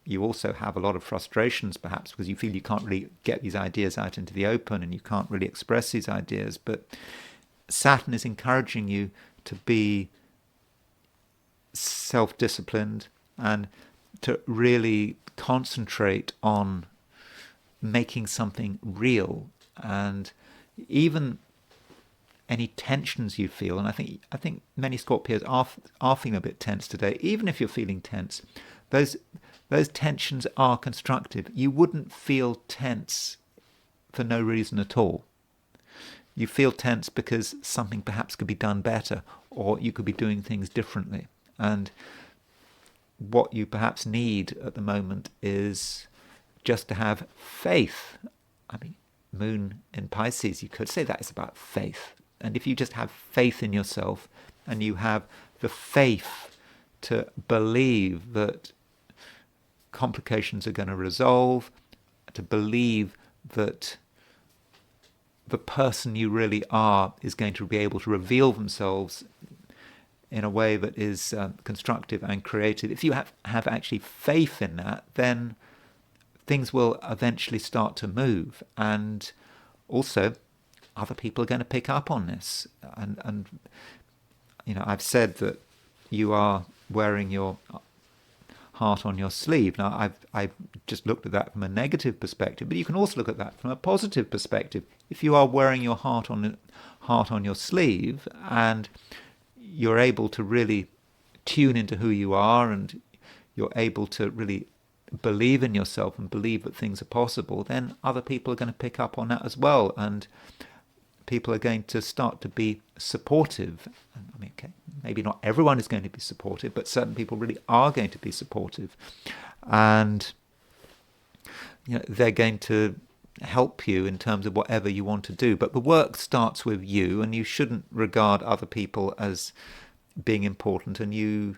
S1: You also have a lot of frustrations, perhaps, because you feel you can't really get these ideas out into the open, and you can't really express these ideas. But Saturn is encouraging you to be self-disciplined and to really concentrate on making something real. And even any tensions you feel, and I think many Scorpios are feeling a bit tense today. Even if you're feeling tense, those tensions are constructive. You wouldn't feel tense for no reason at all. You feel tense because something perhaps could be done better, or you could be doing things differently. And what you perhaps need at the moment is just to have faith. I mean, moon in Pisces, you could say that is about faith. And if you just have faith in yourself, and you have the faith to believe that complications are going to resolve, to believe that the person you really are is going to be able to reveal themselves in a way that is constructive and creative. If you have actually faith in that, then things will eventually start to move. And also, other people are going to pick up on this. And I've said that you are wearing your heart on your sleeve. Now, I've just looked at that from a negative perspective, but you can also look at that from a positive perspective. If you are wearing your heart on your sleeve, and you're able to really tune into who you are, and you're able to really believe in yourself and believe that things are possible, then other people are going to pick up on that as well, and people are going to start to be supportive. I mean, okay, maybe not everyone is going to be supportive, but certain people really are going to be supportive, and they're going to help you in terms of whatever you want to do. But the work starts with you, and you shouldn't regard other people as being important, and you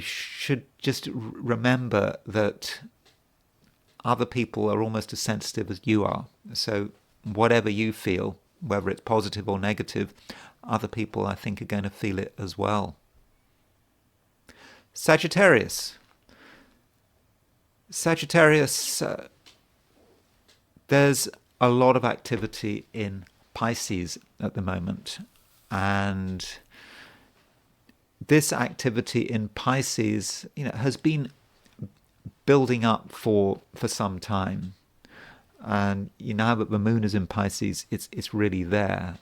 S1: should just remember that other people are almost as sensitive as you are. So whatever you feel, whether it's positive or negative, other people, I think, are going to feel it as well. Sagittarius. There's a lot of activity in Pisces at the moment, and this activity in Pisces, has been building up for some time. And now that the moon is in Pisces, it's really there.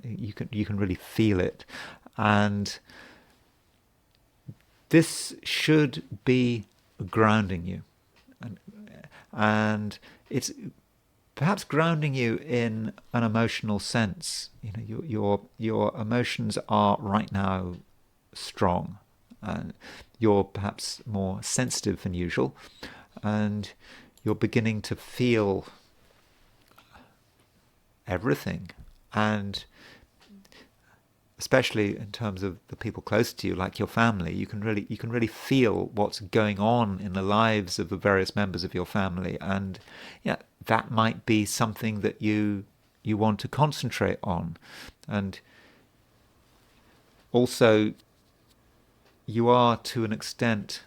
S1: You can really feel it, and this should be grounding you, and it's perhaps grounding you in an emotional sense. Your emotions are right now strong, and you're perhaps more sensitive than usual, and you're beginning to feel everything, and especially in terms of the people close to you, like your family, you can really feel what's going on in the lives of the various members of your family, and that might be something that you want to concentrate on. And also, you are to an extent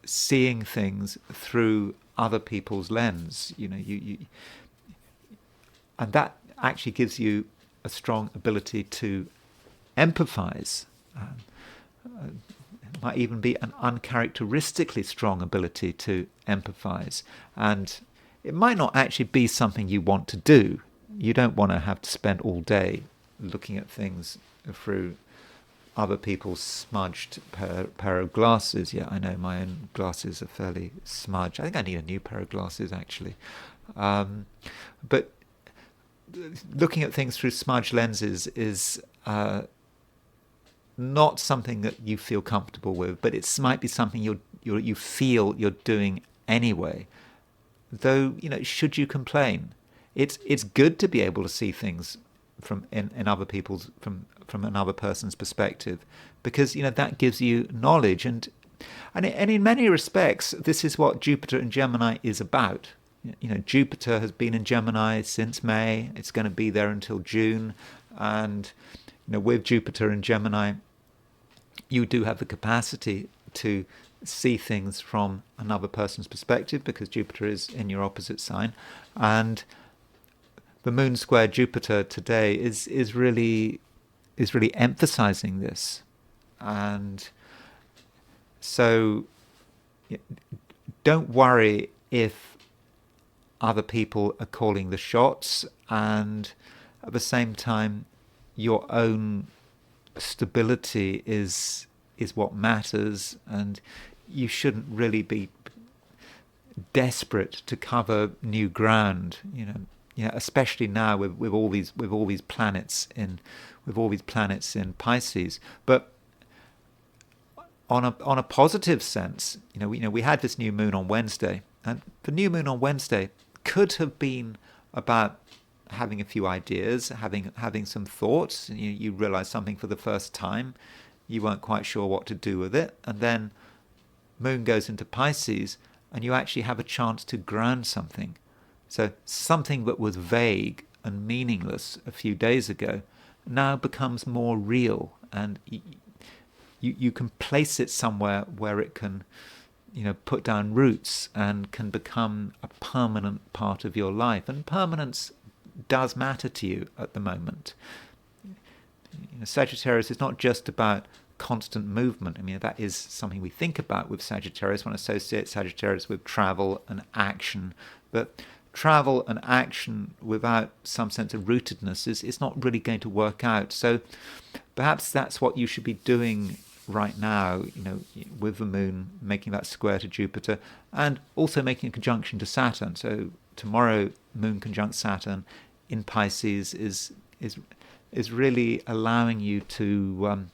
S1: seeing things through other people's lens, and that actually gives you a strong ability to empathize. It might even be an uncharacteristically strong ability to empathize, and it might not actually be something you want to do. You don't want to have to spend all day looking at things through other people's smudged pair of glasses. Yeah, I know my own glasses are fairly smudged. I think I need a new pair of glasses, actually. But looking at things through smudged lenses is not something that you feel comfortable with, but it might be something you feel you're doing anyway. Though, should you complain? It's good to be able to see things from other people's from another person's perspective, because that gives you knowledge, and in many respects this is what Jupiter in Gemini is about. Jupiter has been in Gemini since May. It's going to be there until June, and with Jupiter in Gemini, you do have the capacity to see things from another person's perspective, because Jupiter is in your opposite sign, and the moon square Jupiter today is really emphasizing this. And so don't worry if other people are calling the shots, and at the same time your own stability is what matters, and you shouldn't really be desperate to cover new ground, especially now with all these planets in Pisces. But on a positive sense, we had this new moon on Wednesday, and the new moon on Wednesday could have been about having a few ideas, having some thoughts, and you realize something for the first time. You weren't quite sure what to do with it, and then moon goes into Pisces, and you actually have a chance to ground something. So something that was vague and meaningless a few days ago now becomes more real, and you can place it somewhere where it can put down roots and can become a permanent part of your life. And permanence does matter to you at the moment. Sagittarius is not just about constant movement. I mean, that is something we think about with Sagittarius. One associates Sagittarius with travel and action, but travel and action without some sense of rootedness is not really going to work out. So perhaps that's what you should be doing right now, with the moon making that square to Jupiter and also making a conjunction to Saturn. So tomorrow, moon conjunct Saturn in Pisces is really allowing you to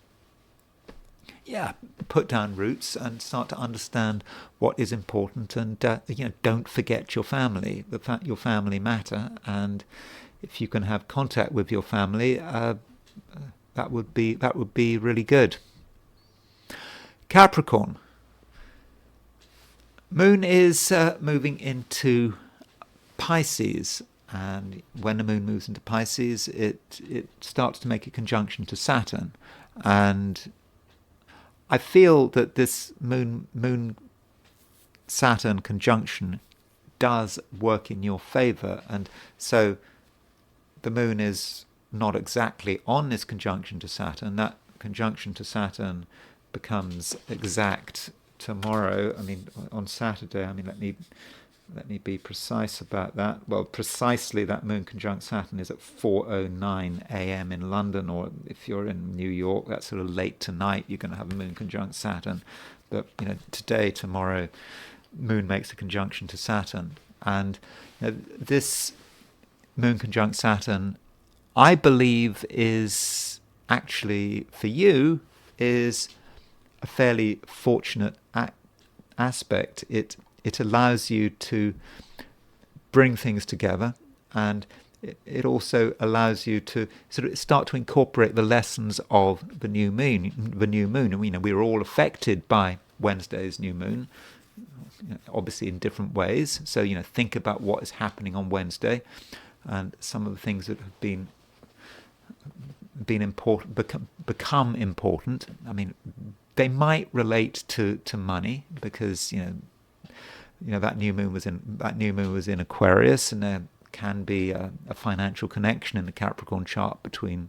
S1: put down roots and start to understand what is important, and don't forget your family. The fact your family matter, and if you can have contact with your family, that would be really good. Capricorn. Moon is moving into Pisces, and when the moon moves into Pisces, it starts to make a conjunction to Saturn, and I feel that this moon Saturn conjunction does work in your favor, and so the moon is not exactly on this conjunction to Saturn. That conjunction to Saturn becomes exact tomorrow. On Saturday. Let me be precise about that. Well, precisely, that moon conjunct Saturn is at 4:09 a.m. in London, or if you're in New York, that's sort of late tonight. You're going to have a moon conjunct Saturn. But today, tomorrow, moon makes a conjunction to Saturn, and this moon conjunct Saturn, I believe, is actually for you is a fairly fortunate aspect. It allows you to bring things together, and it also allows you to sort of start to incorporate the lessons of the new moon. And we're all affected by Wednesday's new moon, obviously in different ways. So think about what is happening on Wednesday, and some of the things that have been important become important. They might relate to money, because that new moon was in Aquarius, and there can be a financial connection in the Capricorn chart between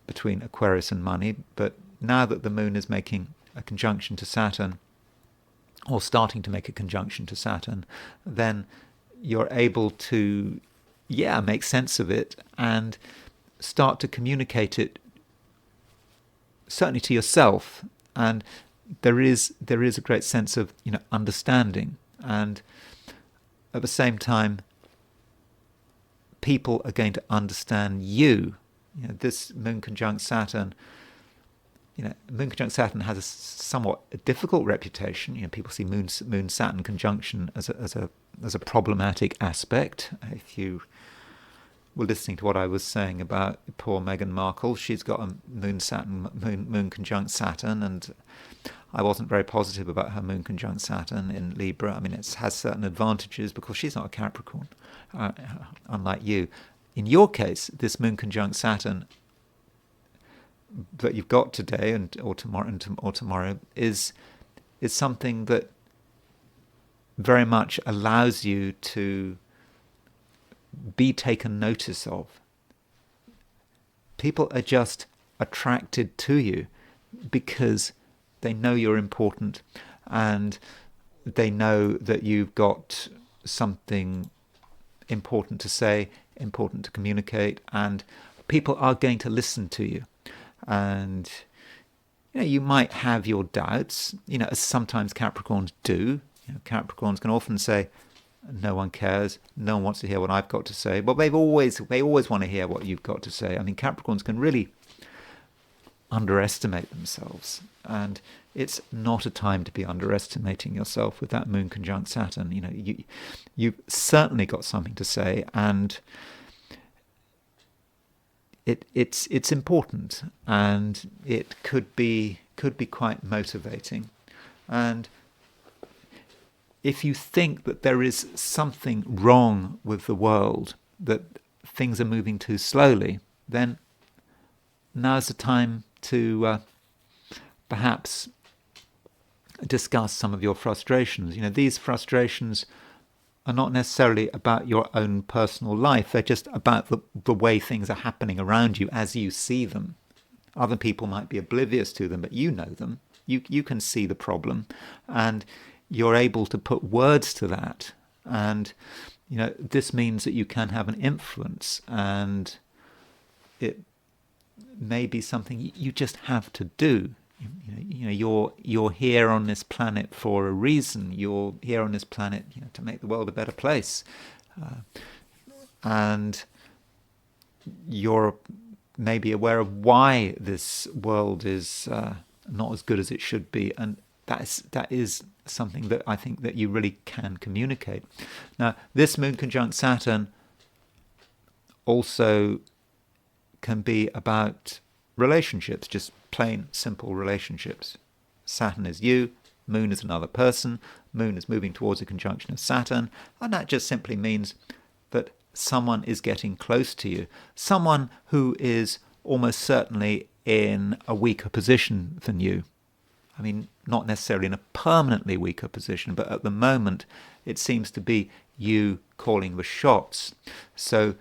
S1: Aquarius and money. But now that the moon is making a conjunction to Saturn, or starting to make a conjunction to Saturn, then you're able to make sense of it and start to communicate it, certainly to yourself. And there is a great sense of understanding, and at the same time, people are going to understand you. This moon conjunct Saturn. Moon conjunct Saturn has a somewhat difficult reputation. People see moon Saturn conjunction as a problematic aspect. If you were listening to what I was saying about poor Meghan Markle, she's got a moon conjunct Saturn, and I wasn't very positive about her moon conjunct Saturn in Libra. It has certain advantages because she's not a Capricorn, unlike you. In your case, this moon conjunct Saturn that you've got today or tomorrow is something that very much allows you to be taken notice of. People are just attracted to you because they know you're important, and they know that you've got something important to say, important to communicate, and people are going to listen to you. And you might have your doubts, as sometimes Capricorns do. Capricorns can often say, no one cares, no one wants to hear what I've got to say. But they always want to hear what you've got to say. Capricorns can really underestimate themselves, and it's not a time to be underestimating yourself with that moon conjunct Saturn. You've certainly got something to say, and it's important, and it could be quite motivating. And if you think that there is something wrong with the world, that things are moving too slowly, then now's the time to perhaps discuss some of your frustrations. These frustrations are not necessarily about your own personal life. They're just about the way things are happening around you as you see them. Other people might be oblivious to them, but you know them. You can see the problem, and you're able to put words to that. And this means that you can have an influence, and may be something you just have to do. You're here on this planet for a reason. You're here on this planet, to make the world a better place, and you're maybe aware of why this world is not as good as it should be, and that is something that I think that you really can communicate. Now, this moon conjunct Saturn also can be about relationships, just plain simple relationships. Saturn is you, moon is another person, moon is moving towards a conjunction of Saturn, and that just simply means that someone is getting close to you, someone who is almost certainly in a weaker position than you. I mean, not necessarily in a permanently weaker position, but at the moment it seems to be you calling the shots. So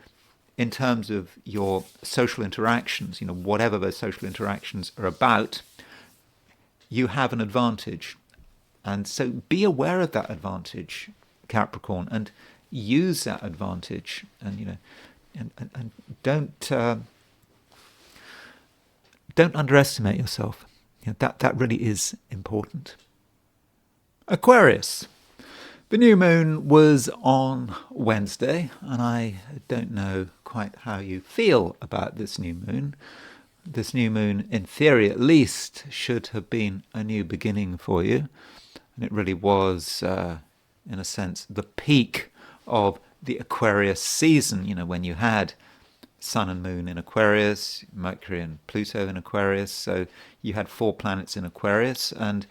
S1: in terms of your social interactions, whatever those social interactions are about, you have an advantage. And so be aware of that advantage, Capricorn, and use that advantage. And and don't underestimate yourself. That really is important. Aquarius. The new moon was on Wednesday, and I don't know quite how you feel about this new moon. This new moon, in theory at least, should have been a new beginning for you. And it really was, in a sense, the peak of the Aquarius season, when you had Sun and Moon in Aquarius, Mercury and Pluto in Aquarius. So you had 4 planets in Aquarius, and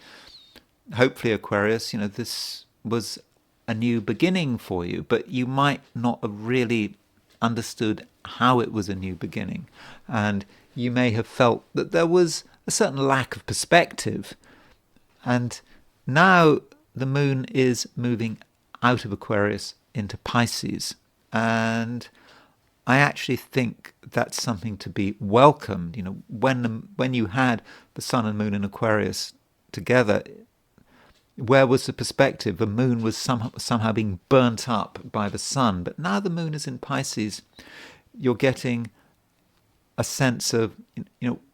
S1: hopefully Aquarius, this was a new beginning for you, but you might not have really understood how it was a new beginning. And you may have felt that there was a certain lack of perspective. And now the moon is moving out of Aquarius into Pisces. And I actually think that's something to be welcomed. When you had the Sun and Moon in Aquarius together, where was the perspective? The moon was somehow being burnt up by the sun. But now the moon is in Pisces, you're getting a sense of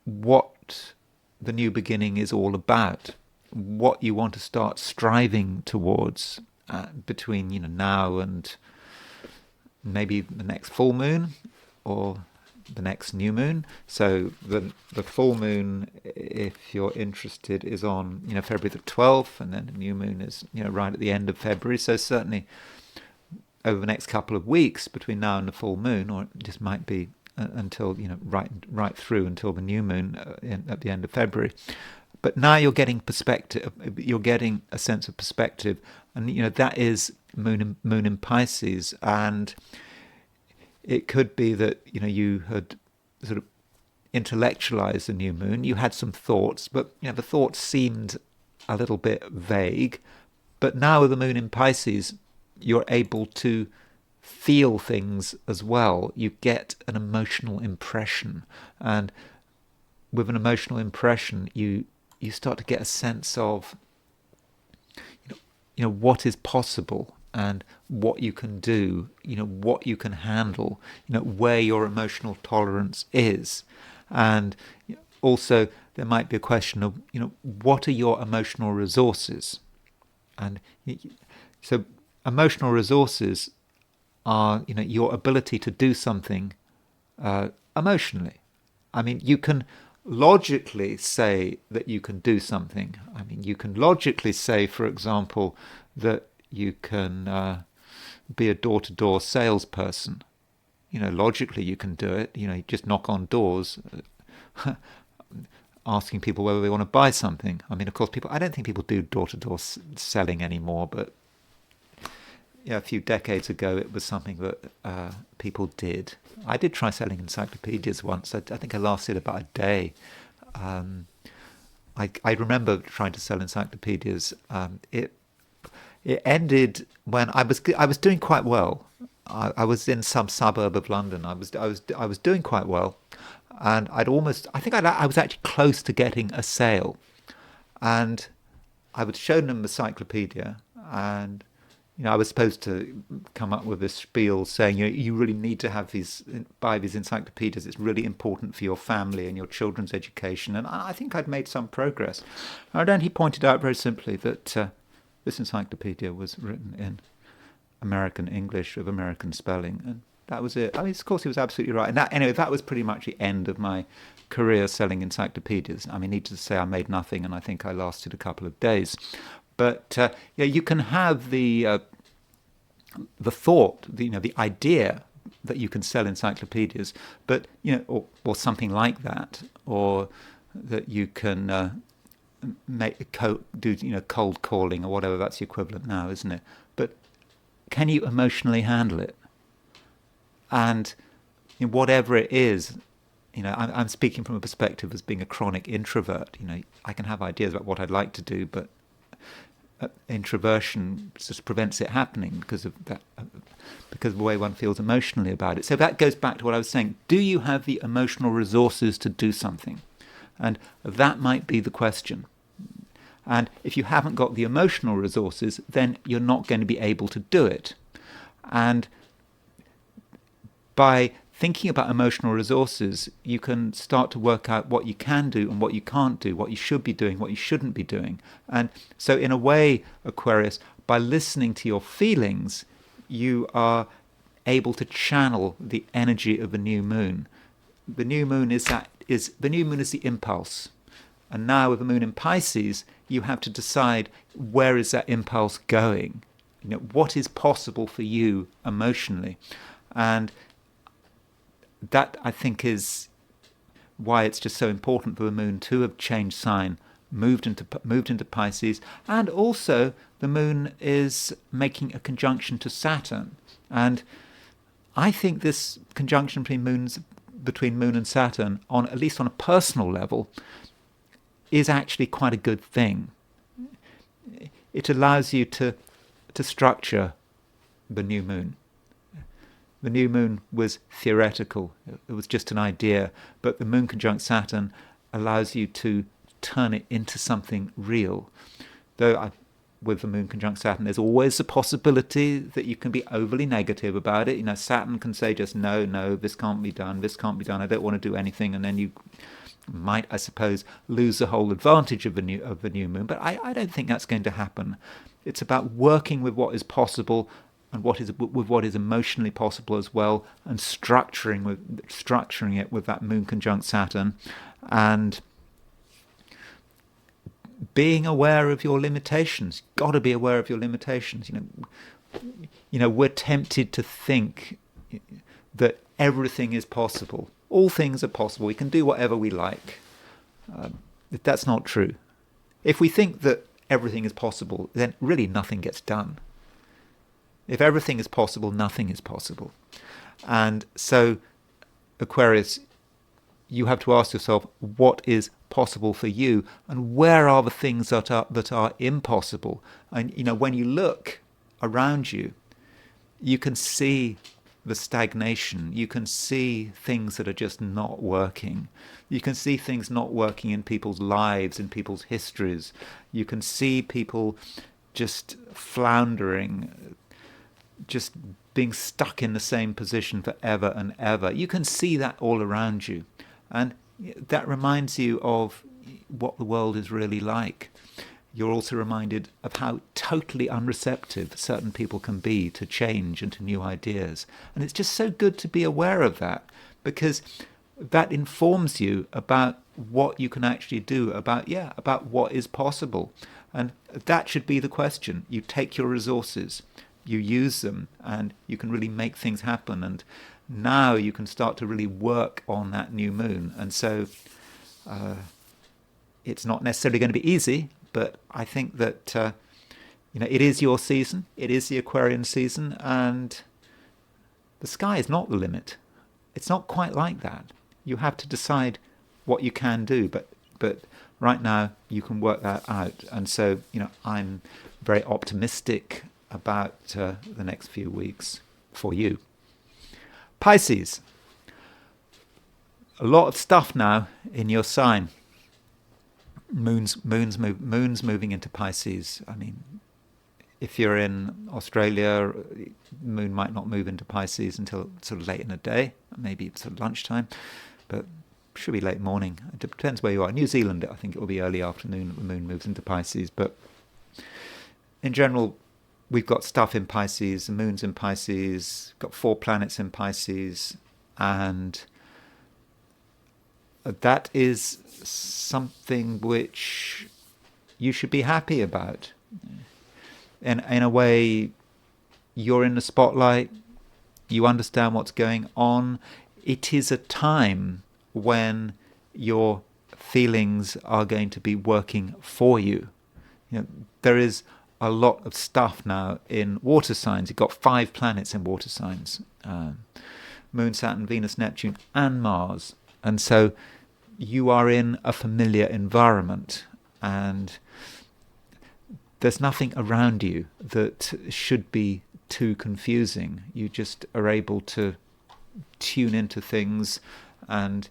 S1: what the new beginning is all about, what you want to start striving towards between now and maybe the next full moon or the next new moon. So the full moon, if you're interested, is on February the 12th, and then the new moon is right at the end of February. So certainly over the next couple of weeks between now and the full moon, or it just might be until right through until the new moon at the end of February. But now you're getting perspective. You're getting a sense of perspective, and that is moon in Pisces. And it could be that you had sort of intellectualized the new moon. You had some thoughts, but the thoughts seemed a little bit vague. But now with the moon in Pisces, you're able to feel things as well. You get an emotional impression, and with an emotional impression, you start to get a sense of what is possible and what you can do, what you can handle, where your emotional tolerance is. And also there might be a question of, what are your emotional resources? And so emotional resources are, your ability to do something emotionally. I mean, you can logically say that you can do something. I mean, you can logically say, for example, that you can be a door-to-door salesperson. Logically you can do it. You just knock on doors, asking people whether they want to buy something. I mean, of course, I don't think people do door-to-door selling anymore, but a few decades ago it was something that people did. I did try selling encyclopedias once. I think I lasted about a day. I remember trying to sell encyclopedias. It ended when I was doing quite well. I was in some suburb of London. I was doing quite well, and I was actually close to getting a sale, and I would show them the encyclopedia, and I was supposed to come up with a spiel saying, you really need to buy these encyclopedias. It's really important for your family and your children's education. And I think I'd made some progress. And then he pointed out very simply that this encyclopedia was written in American English with American spelling, and that was it. I mean, of course, he was absolutely right. And that was pretty much the end of my career selling encyclopedias. I mean, needless to say, I made nothing, and I think I lasted a couple of days. But you can have the thought, the idea that you can sell encyclopedias, but or something like that, or that you can do cold calling or whatever. That's the equivalent now, isn't it? But can you emotionally handle it? And whatever it is, I'm speaking from a perspective as being a chronic introvert. I can have ideas about what I'd like to do, but introversion just prevents it happening because of that, because of the way one feels emotionally about it. So that goes back to what I was saying. Do you have the emotional resources to do something? And that might be the question. And if you haven't got the emotional resources, then you're not going to be able to do it. And by thinking about emotional resources, you can start to work out what you can do and what you can't do, what you should be doing, what you shouldn't be doing. And so in a way, Aquarius, by listening to your feelings, you are able to channel the energy of the new moon. The new moon is the impulse. And now with the moon in Pisces, you have to decide, where is that impulse going? What is possible for you emotionally? And that, I think, is why it's just so important for the moon to have changed sign, moved into Pisces. And also the moon is making a conjunction to Saturn. And I think this conjunction between moon and Saturn, at least on a personal level, is actually quite a good thing. It allows you to structure the new moon. The new moon was theoretical. It was just an idea. But the moon conjunct Saturn allows you to turn it into something real. Though with the moon conjunct Saturn, there's always a possibility that you can be overly negative about it. Saturn can say just, no, this can't be done, I don't want to do anything. And then you might, I suppose, lose the whole advantage of the new moon. But I don't think that's going to happen. It's about working with what is possible and what is emotionally possible as well, and structuring it with that moon conjunct Saturn, and being aware of your limitations. Got to be aware of your limitations. We're tempted to think that everything is possible. All things are possible. We can do whatever we like. That's not true. If we think that everything is possible, then really nothing gets done. If everything is possible, nothing is possible. And so, Aquarius, you have to ask yourself, what is possible for you, and where are the things that are impossible? And when you look around you, you can see the stagnation. You can see things that are just not working. You can see things not working in people's lives, in people's histories. You can see people just floundering, just being stuck in the same position forever and ever. You can see that all around you. And that reminds you of what the world is really like. You're also reminded of how totally unreceptive certain people can be to change and to new ideas. And it's just so good to be aware of that, because that informs you about what you can actually do, about what is possible. And that should be the question. You take your resources, you use them, and you can really make things happen. And now you can start to really work on that new moon. And so it's not necessarily going to be easy, but I think that it is your season. It is the Aquarian season, and the sky is not the limit. It's not quite like that. You have to decide what you can do, but right now you can work that out. And so I'm very optimistic about the next few weeks for you. Pisces, a lot of stuff now in your sign. Moon's moving into Pisces. I mean, If you're in Australia, the moon might not move into Pisces until sort of late in the day, maybe sort of lunchtime, but should be late morning. It depends where you are. New Zealand, I think it will be early afternoon that the moon moves into Pisces, but in general, we've got stuff in Pisces, the moon's in Pisces, got 4 planets in Pisces, and that is something which you should be happy about. In a way, you're in the spotlight, you understand what's going on. It is a time when your feelings are going to be working for you. There is a lot of stuff now in water signs. You've got 5 planets in water signs. Moon, Saturn, Venus, Neptune, and Mars. And so you are in a familiar environment, and there's nothing around you that should be too confusing. You just are able to tune into things, and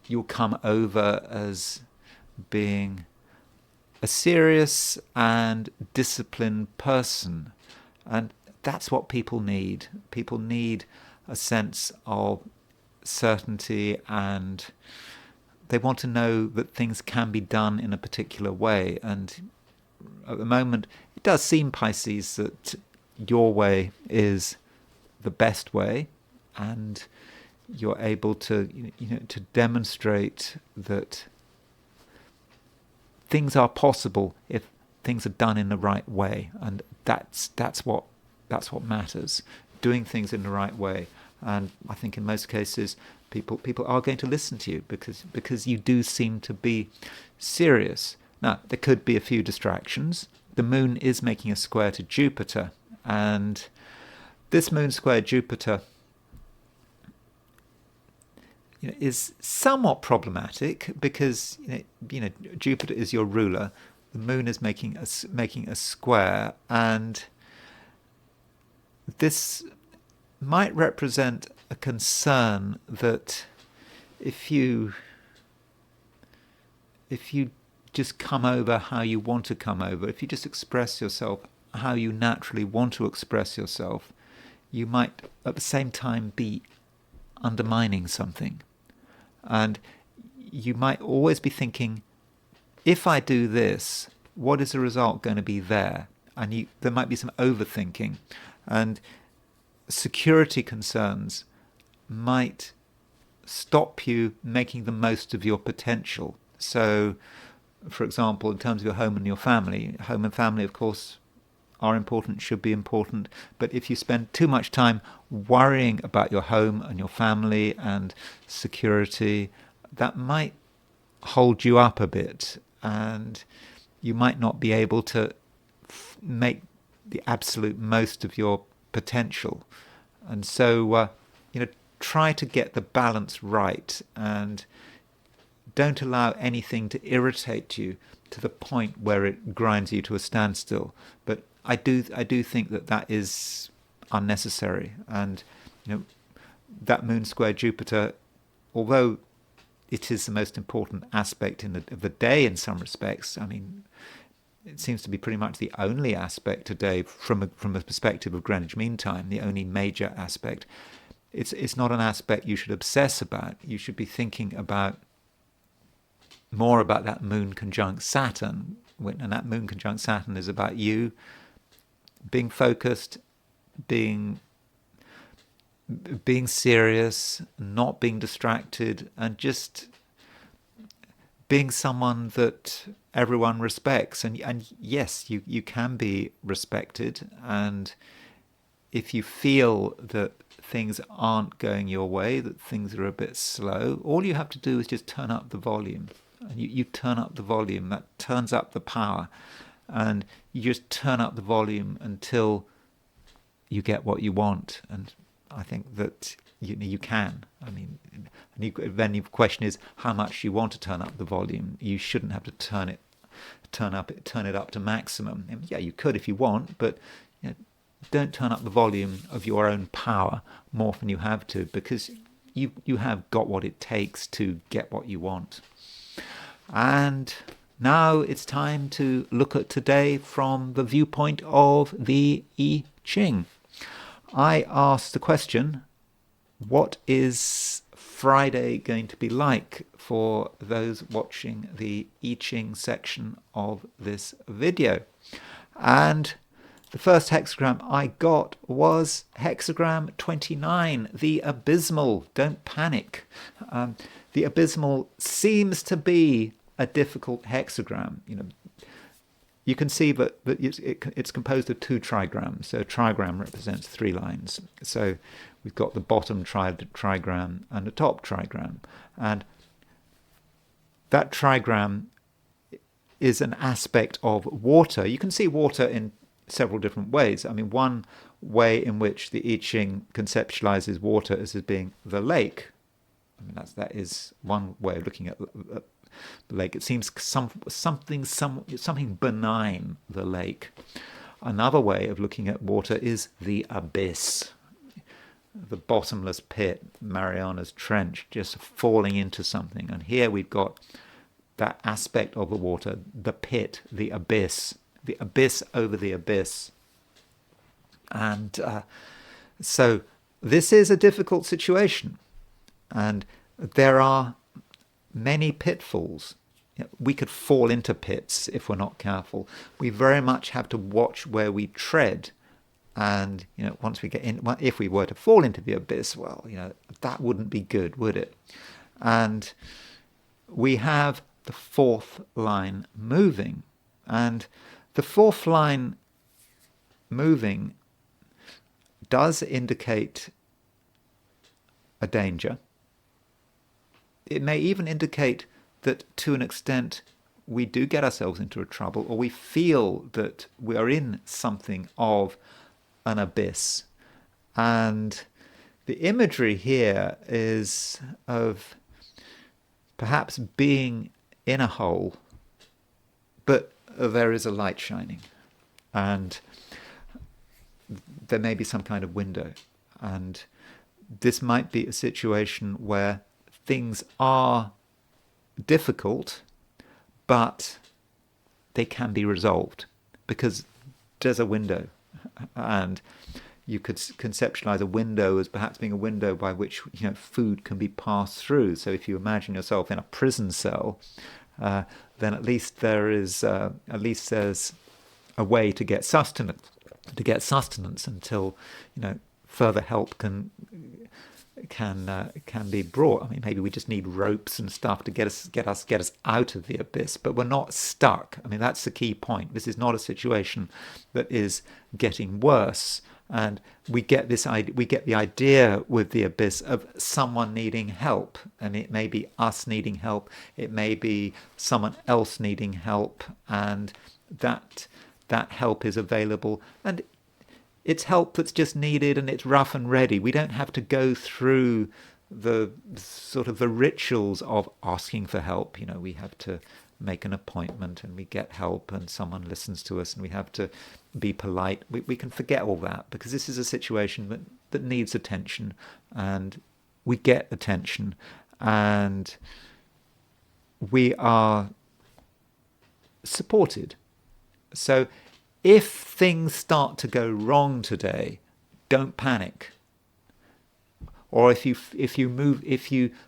S1: you'll come over as being a serious and disciplined person. And that's what people need. People need a sense of certainty, and they want to know that things can be done in a particular way. And at the moment, it does seem, Pisces, that your way is the best way, and you're able to, to demonstrate that things are possible if things are done in the right way, and that's what matters. Doing things in the right way, and I think in most cases people are going to listen to you because you do seem to be serious. Now, there could be a few distractions. The moon is making a square to Jupiter, and this moon square Jupiter is somewhat problematic because Jupiter is your ruler. The moon is making a square, and this might represent a concern that if you just come over how you want to come over, if you just express yourself how you naturally want to express yourself, you might at the same time be undermining something. And you might always be thinking, if I do this, what is the result going to be there? And there might be some overthinking. And security concerns might stop you making the most of your potential. So, for example, in terms of your home and your family, home and family, of course, are important, should be important. But if you spend too much time worrying about your home and your family and security, that might hold you up a bit, and you might not be able to make the absolute most of your potential. And so, try to get the balance right, and don't allow anything to irritate you to the point where it grinds you to a standstill. But I do think that is unnecessary. And that moon square Jupiter, although it is the most important aspect of the day in some respects, I mean, it seems to be pretty much the only aspect today from a perspective of Greenwich Mean Time, the only major aspect. It's not an aspect you should obsess about. You should be thinking more about that moon conjunct Saturn, and that moon conjunct Saturn is about you being focused, being serious, not being distracted, and just being someone that everyone respects. And yes, you can be respected, and if you feel that things aren't going your way, that things are a bit slow, all you have to do is just turn up the volume. And you turn up the volume, that turns up the power, and you just turn up the volume until you get what you want. And I think that you can. I mean, then the question is how much you want to turn up the volume. You shouldn't have to turn it up to maximum. And yeah, you could if you want, but don't turn up the volume of your own power more than you have to, because you have got what it takes to get what you want. And now it's time to look at today from the viewpoint of the I Ching. I asked the question, what is Friday going to be like for those watching the I Ching section of this video? And the first hexagram I got was hexagram 29, the abysmal. Don't panic. The abysmal seems to be a difficult hexagram. You can see that it's composed of two trigrams. So a trigram represents three lines. So we've got the bottom trigram and the top trigram. And that trigram is an aspect of water. You can see water in several different ways. I mean, one way in which the I Ching conceptualizes water is as being the lake. I mean, that is one way of looking at the lake. It seems something benign, the lake. Another way of looking at water is the abyss, the bottomless pit, Mariana's Trench, just falling into something. And here we've got that aspect of the water, the pit, the abyss over the abyss. And so this is a difficult situation. And there are many pitfalls. We could fall into pits if we're not careful. We very much have to watch where we tread. And, once we get in, if we were to fall into the abyss, well, that wouldn't be good, would it? And we have the fourth line moving. And the fourth line moving does indicate a danger. It may even indicate that, to an extent, we do get ourselves into a trouble, or we feel that we are in something of an abyss. And the imagery here is of perhaps being in a hole, but there is a light shining, and there may be some kind of window. And this might be a situation where things are difficult, but they can be resolved because there's a window. And you could conceptualize a window as perhaps being a window by which food can be passed through. So if you imagine yourself in a prison cell, then at least there's a way to get sustenance until further help can be brought. I mean, maybe we just need ropes and stuff to get us out of the abyss, but we're not stuck. I mean, that's the key point. This is not a situation that is getting worse, and we get the idea with the abyss of someone needing help, and it may be us needing help, it may be someone else needing help, and that help is available, and it's help that's just needed, and it's rough and ready. We don't have to go through the sort of the rituals of asking for help. We have to make an appointment and we get help and someone listens to us and we have to be polite. We can forget all that because this is a situation that needs attention, and we get attention, and we are supported. So if things start to go wrong today, don't panic. Or if you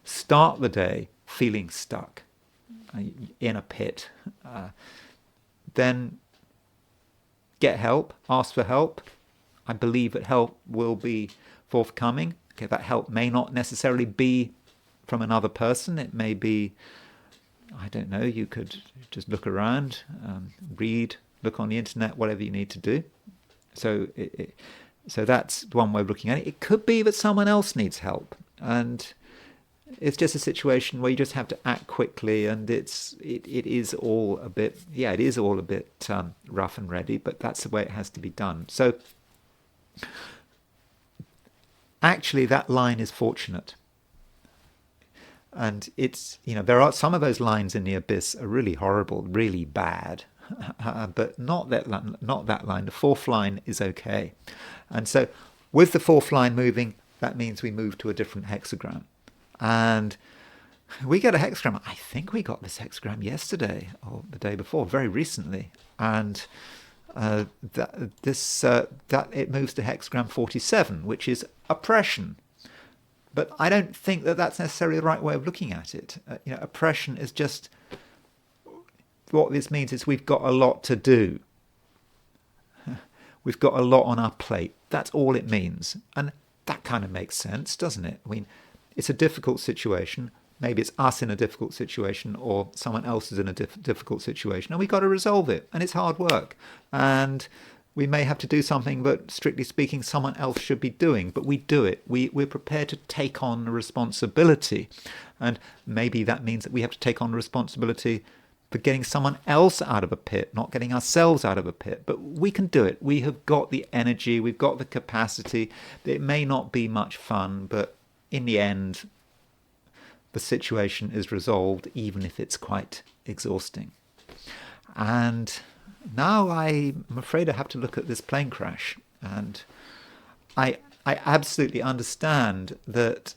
S1: start the day feeling stuck in a pit, then get help, ask for help. I believe that help will be forthcoming. Okay, that help may not necessarily be from another person. It may be, I don't know, you could just look around, read, look on the internet, whatever you need to do. So that's one way of looking at it. It could be that someone else needs help, and it's just a situation where you just have to act quickly, and it is all a bit rough and ready, but that's the way it has to be done. So actually that line is fortunate. And it's, there are some of those lines in the abyss are really horrible, really bad. But not that line. The fourth line is okay. And so with the fourth line moving, that means we move to a different hexagram. And We get a hexagram. I think we got this hexagram yesterday or the day before, very recently, and that it moves to hexagram 47, which is oppression. But I don't think that that's necessarily the right way of looking at it. Oppression is just, what this means is we've got a lot to do. We've got a lot on our plate. That's all it means. And that kind of makes sense, doesn't it? I mean, it's a difficult situation. Maybe it's us in a difficult situation, or someone else is in a difficult situation, and we've got to resolve it. And it's hard work. And we may have to do something that, strictly speaking, someone else should be doing, but we do it. We're prepared to take on the responsibility. And maybe that means that we have to take on the responsibility for getting someone else out of a pit, not getting ourselves out of a pit. But we can do it. We have got the energy, we've got the capacity. It may not be much fun, but in the end, the situation is resolved, even if it's quite exhausting. And now I'm afraid I have to look at this plane crash. And I absolutely understand that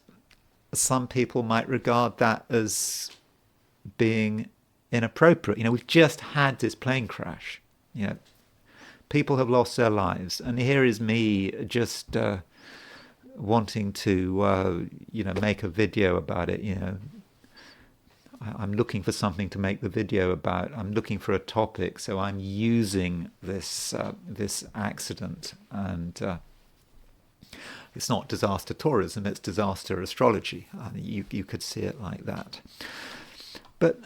S1: some people might regard that as being inappropriate. We've just had this plane crash. People have lost their lives. And here is me just wanting to, make a video about it. I'm looking for something to make the video about. I'm looking for a topic, so I'm using this accident, and it's not disaster tourism; it's disaster astrology. You could see it like that. But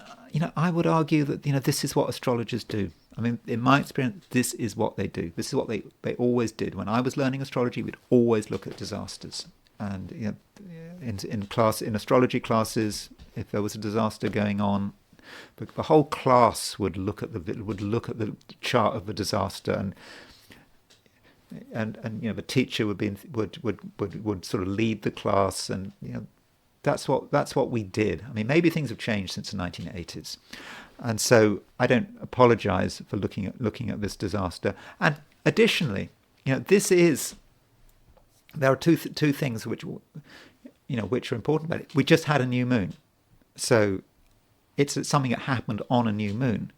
S1: I would argue that this is what astrologers do. I mean, in my experience, this is what they do. This is what they always did. When I was learning astrology, we'd always look at disasters. And in astrology classes, if there was a disaster going on, the whole class would look at the chart of the disaster, and the teacher would sort of lead the class, and that's what we did. I mean, maybe things have changed since the 1980s. And so I don't apologize for looking at this disaster. And additionally, there are two things which are important about it. We just had a new moon, so it's something that happened on a new moon.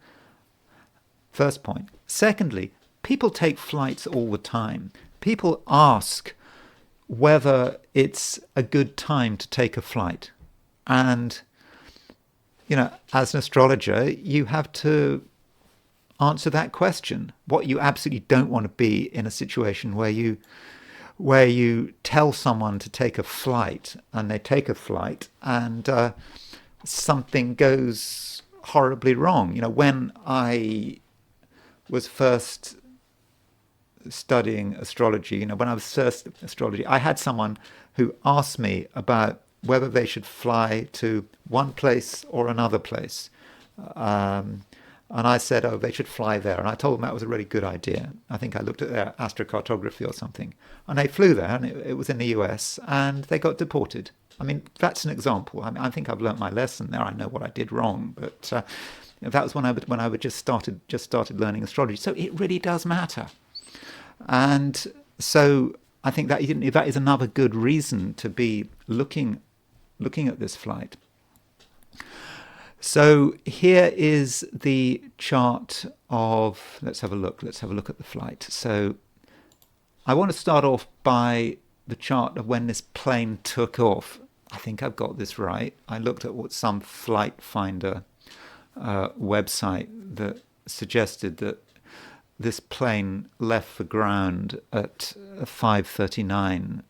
S1: First point. Secondly, people take flights all the time. People ask whether it's a good time to take a flight, and as an astrologer, you have to answer that question. What you absolutely don't want to be in a situation where you tell someone to take a flight, and they take a flight, and something goes horribly wrong. When I was first studying astrology, when I was first astrology, I had someone who asked me about whether they should fly to one place or another place. And I said, they should fly there. And I told them that was a really good idea. I think I looked at their astrocartography or something. And they flew there, and it was in the US, and they got deported. I mean, that's an example. I think I've learnt my lesson there. I know what I did wrong. But that was when I just started learning astrology. So it really does matter. And so I think that is another good reason to be looking at this flight. So here is the chart of, let's have a look at the flight. So I want to start off by the chart of when this plane took off. I think I've got this right. I looked at what some flight finder website that suggested that this plane left the ground at 5:39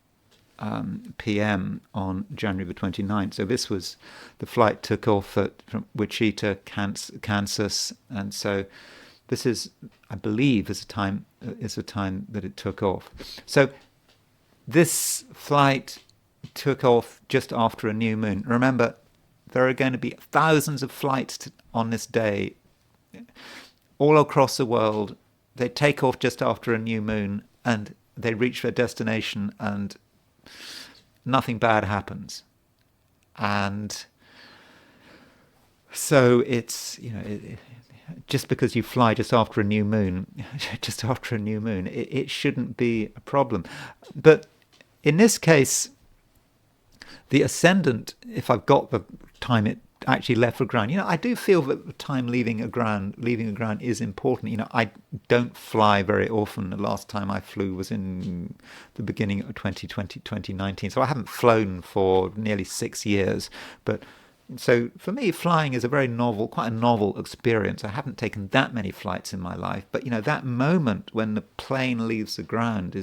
S1: p.m. on January the 29th. So this was, the flight took off from Wichita, Kansas, and so this is, I believe, is the time that it took off. So this flight took off just after a new moon. Remember, there are going to be thousands of flights on this day all across the world. They take off just after a new moon, and they reach their destination, and nothing bad happens. And so it's, just because you fly just after a new moon, it shouldn't be a problem. But in this case, The ascendant, if I've got the time it actually left for ground, I do feel that the time leaving a ground is important. I don't fly very often. The last time I flew was in the beginning of 2020, 2019. So I haven't flown for nearly 6 years. But so for me, flying is quite a novel experience. I haven't taken that many flights in my life. But, that moment when the plane leaves the ground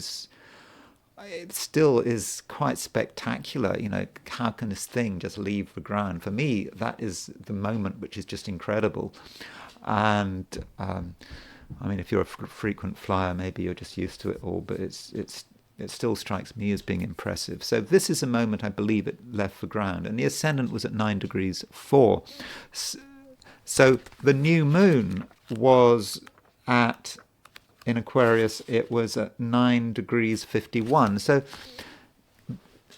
S1: it still is quite spectacular. How can this thing just leave the ground? For me, that is the moment which is just incredible. And if you're a frequent flyer, maybe you're just used to it all, but it still strikes me as being impressive. So this is a moment I believe it left the ground, and the ascendant was at 9 degrees 4. So the new moon was in Aquarius, it was at 9 degrees 51. So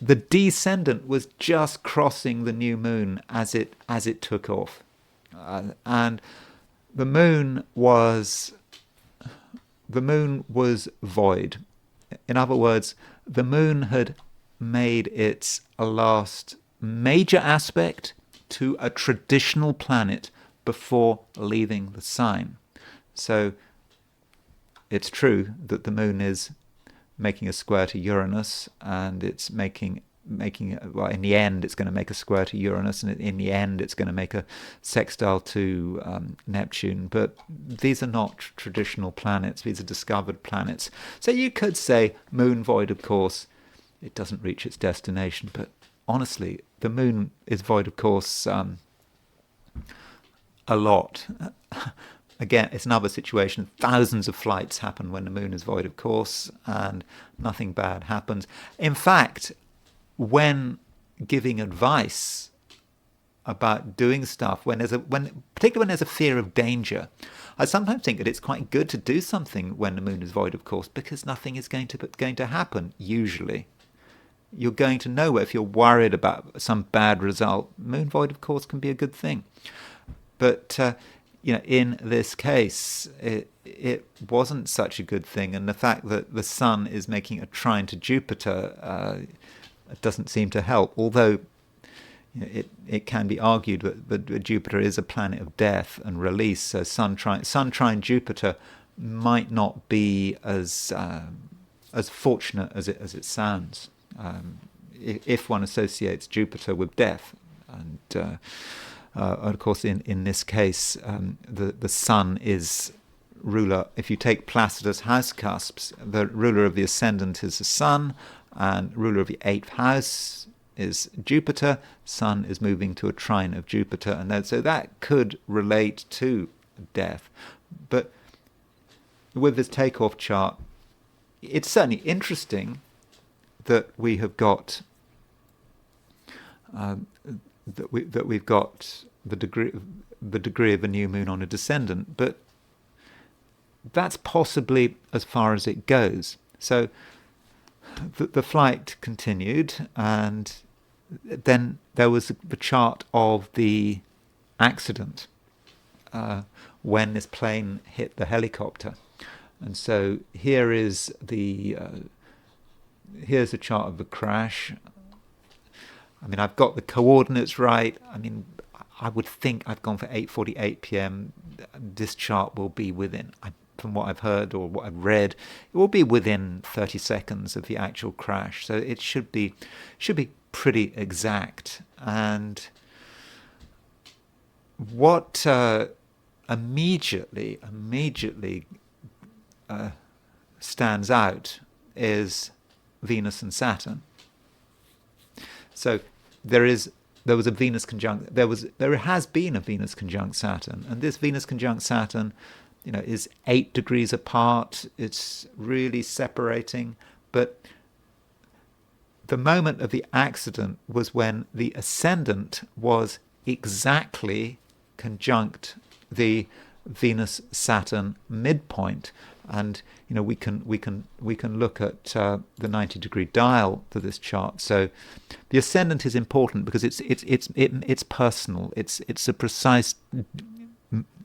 S1: the descendant was just crossing the new moon as it took off, and the moon was void. In other words, the moon had made its last major aspect to a traditional planet before leaving the sign. So it's true that the moon is making a square to Uranus, and it's making well, in the end it's going to make a square to Uranus, and in the end it's going to make a sextile to Neptune. But these are not traditional planets, these are discovered planets. So you could say moon void, of course, it doesn't reach its destination. But honestly, the moon is void of course a lot. Again, it's another situation. Thousands of flights happen when the moon is void of course, and nothing bad happens. In fact, when giving advice about doing stuff, particularly when there's a fear of danger, I sometimes think that it's quite good to do something when the moon is void of course, because nothing is going to happen. Usually, you're going to know if you're worried about some bad result. Moon void of course can be a good thing, but in this case, it wasn't such a good thing, and the fact that the sun is making a trine to Jupiter doesn't seem to help. Although it can be argued that Jupiter is a planet of death and release, so sun trine Jupiter might not be as fortunate as it sounds, if one associates Jupiter with death. And of course, in this case, the sun is ruler. If you take Placidus house cusps, the ruler of the ascendant is the sun, and ruler of the 8th house is Jupiter. Sun is moving to a trine of Jupiter, and so that could relate to death. But with this takeoff chart, it's certainly interesting that we have got we've got the degree of a new moon on a descendant, but that's possibly as far as it goes. So the flight continued, and then there was the chart of the accident when this plane hit the helicopter. And so here's a chart of the crash. I've got the coordinates right. I would think I've gone for 8:48 p.m. This chart will be within, from what I've heard or what I've read, it will be within 30 seconds of the actual crash. So it should be pretty exact. And what immediately stands out is Venus and Saturn. So there has been a Venus conjunct Saturn, and this Venus conjunct Saturn, is 8 degrees apart. It's really separating. But the moment of the accident was when the ascendant was exactly conjunct the Venus Saturn midpoint. And we can look at the 90-degree dial to this chart. So the ascendant is important because it's personal. It's a precise.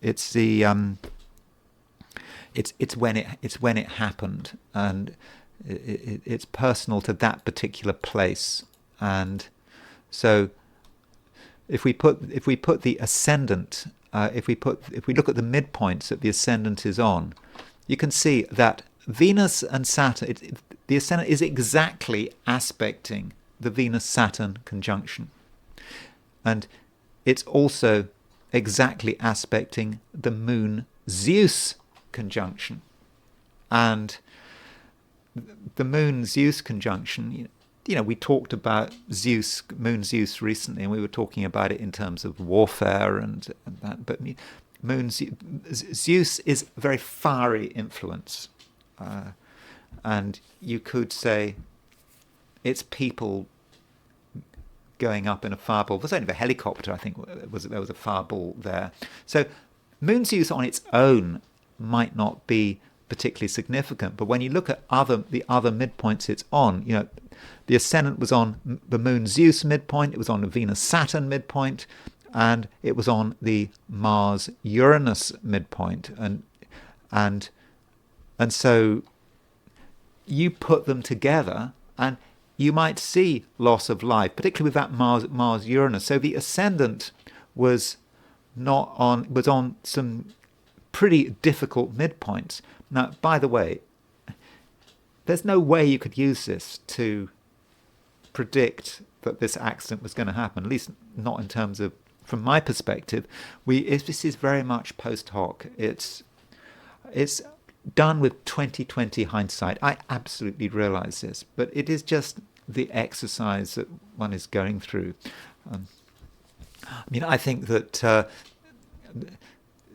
S1: It's when it happened, and it's personal to that particular place. And So if we put the ascendant, if we look at the midpoints that the ascendant is on, you can see that Venus and Saturn, the ascendant is exactly aspecting the Venus-Saturn conjunction. And it's also exactly aspecting the Moon-Zeus conjunction. And the Moon-Zeus conjunction, we talked about Zeus, Moon-Zeus recently, and we were talking about it in terms of warfare and that. But Zeus is a very fiery influence. And you could say it's people going up in a fireball. It was only a helicopter, I think, there was a fireball there. So Moon-Zeus on its own might not be particularly significant, but when you look at the other midpoints it's on, the ascendant was on the Moon-Zeus midpoint, it was on the Venus-Saturn midpoint, and it was on the Mars-Uranus midpoint, and so you put them together, and you might see loss of life, particularly with that Mars-Uranus. So the ascendant was on some pretty difficult midpoints. Now, by the way, there's no way you could use this to predict that this accident was going to happen, at least not in terms of, from my perspective. This is very much post hoc. It's done with 2020 hindsight. I absolutely realize this, but it is just the exercise that one is going through. I think that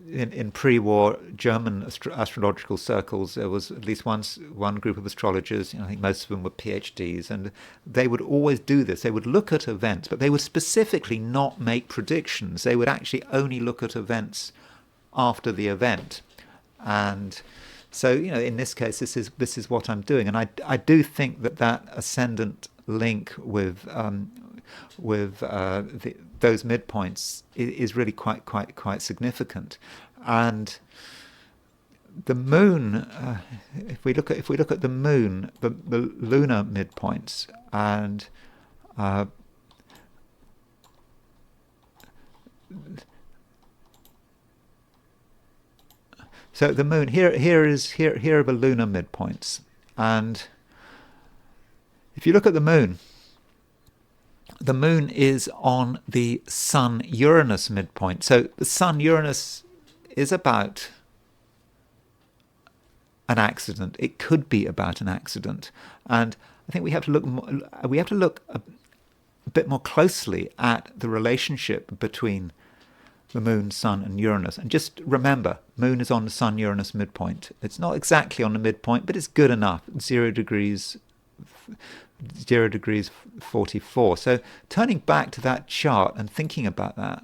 S1: in pre-war German astrological circles, there was at least one group of astrologers, I think most of them were PhDs, and they would always do this. They would look at events, but they would specifically not make predictions. They would actually only look at events after the event. And so, in this case, this is what I'm doing, and I do think that ascendant link with those midpoints is really quite significant. And the moon, if we look at the moon, the lunar midpoints, and so the moon here are the lunar midpoints, and if you look at the moon is on the Sun-Uranus midpoint. So the Sun-Uranus is about an accident. It could be about an accident, and I think we have to look a bit more closely at the relationship between the Moon, Sun, and Uranus. And just remember, Moon is on the Sun-Uranus midpoint. It's not exactly on the midpoint, but it's good enough. 0 degrees 44. So turning back to that chart and thinking about that.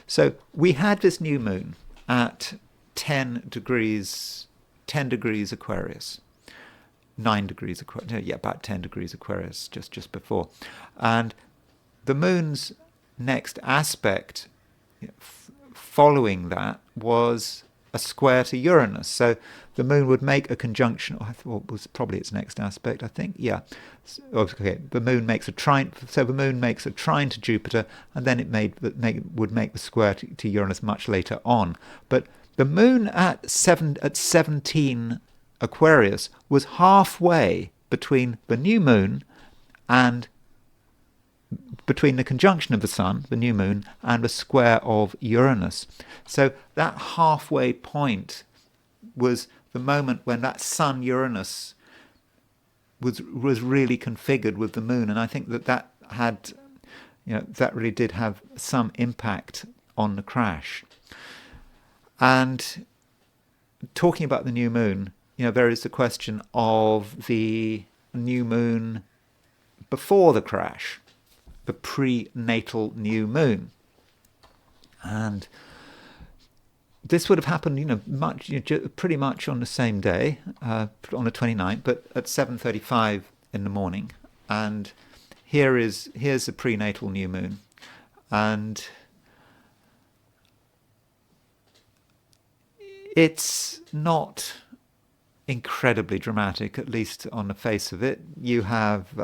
S1: So we had this new moon at 10 degrees Aquarius. 9 degrees Aquarius. Yeah, about 10 degrees Aquarius just before. And the moon's next aspect following that was a square to Uranus. So the moon would make a conjunction. I thought it was probably its next aspect, I think. Yeah. Okay. The moon makes a trine. So the moon makes a trine to Jupiter, and then it would make the square to Uranus much later on. But the moon at 17 Aquarius was halfway between the new moon and between the conjunction of the Sun, the new moon, and the square of Uranus. So that halfway point was the moment when that Sun-Uranus was really configured with the moon, and I think that had, that really did have some impact on the crash. And talking about the new moon, there is the question of the new moon before the crash, the prenatal new moon. And this would have happened, pretty much on the same day, on the 29th, but at 7:35 in the morning. And here's the prenatal new moon. And it's not incredibly dramatic, at least on the face of it. You have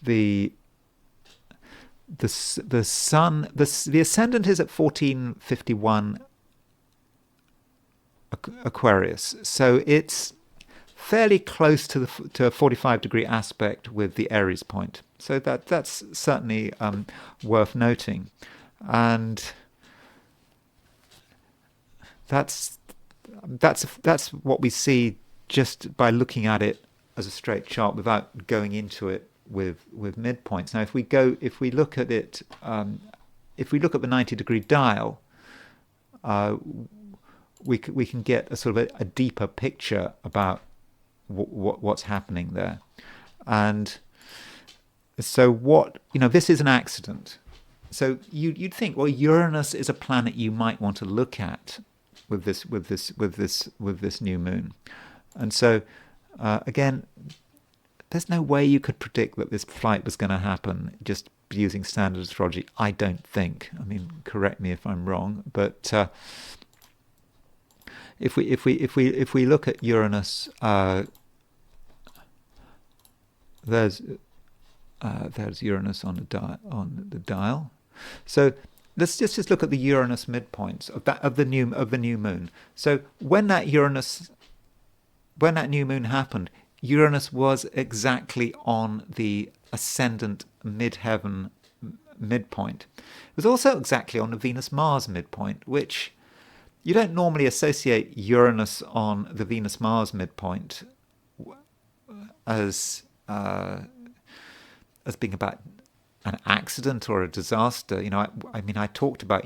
S1: the the sun, the ascendant is at 1451 Aquarius, so it's fairly close to a 45-degree aspect with the Aries point. So that's certainly worth noting, and that's what we see just by looking at it as a straight chart without going into it with midpoints. Now, if we look at it, if we look at the 90-degree dial, we can get a sort of a deeper picture about what's happening there. And so this is an accident. So you'd think, well, Uranus is a planet you might want to look at with this new moon. And so again, there's no way you could predict that this flight was going to happen just using standard astrology. I don't think. I mean, correct me if I'm wrong, but if we look at Uranus, there's Uranus on the dial. So let's just look at the Uranus midpoints of the new moon. So when that new moon happened, Uranus was exactly on the ascendant midheaven midpoint. It was also exactly on the Venus-Mars midpoint, which you don't normally associate Uranus on the Venus-Mars midpoint as being about an accident or a disaster. I talked about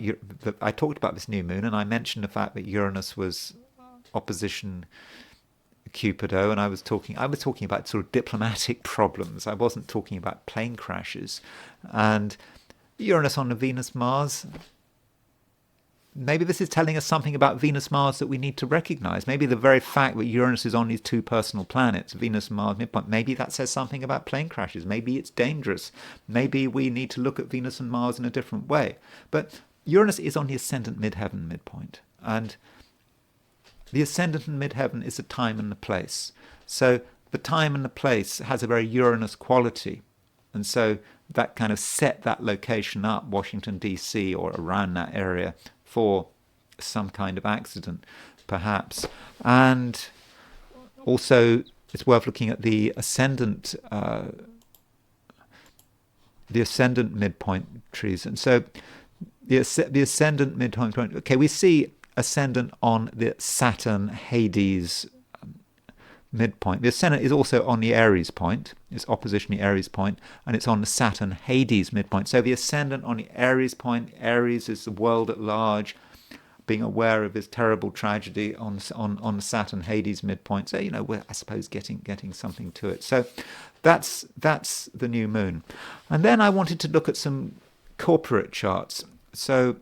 S1: this new moon, and I mentioned the fact that Uranus was opposition Cupido, and I was talking about sort of diplomatic problems. I wasn't talking about plane crashes. And Uranus on the Venus-Mars, maybe this is telling us something about Venus-Mars that we need to recognize. Maybe the very fact that Uranus is on these two personal planets, Venus-Mars midpoint, maybe that says something about plane crashes. Maybe it's dangerous. Maybe we need to look at Venus and Mars in a different way. But Uranus is on the ascendant midheaven midpoint, and the ascendant and midheaven is the time and the place. So the time and the place has a very Uranus quality. And so that kind of set that location up, Washington, D.C., or around that area, for some kind of accident, perhaps. And also, it's worth looking at the ascendant midpoint trees. And so the ascendant midpoint, okay, we see ascendant on the Saturn Hades midpoint. The ascendant is also on the Aries point. It's opposition the Aries point, and it's on the Saturn Hades midpoint. So the ascendant on the Aries point. Aries is the world at large, being aware of this terrible tragedy on the Saturn Hades midpoint. So we're, I suppose, getting something to it. So that's the new moon. And then I wanted to look at some corporate charts. So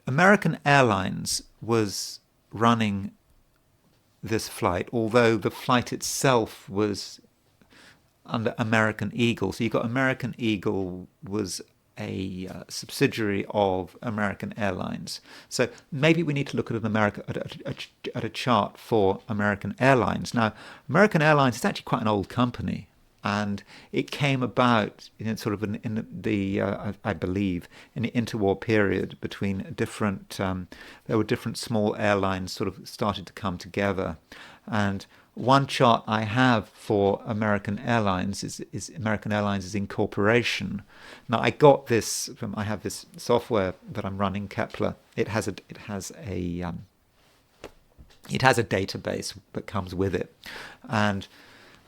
S1: American Airlines was running this flight, although the flight itself was under American Eagle. So you got American Eagle was a subsidiary of American Airlines. So maybe we need to look at at a chart for American Airlines. Now, American Airlines is actually quite an old company, and it came about sort of in the I believe in the interwar period between different there were different small airlines sort of started to come together. And one chart I have for American Airlines is American Airlines' incorporation. Now I got this from, I have this software that I'm running, Kepler. It has a database that comes with it, and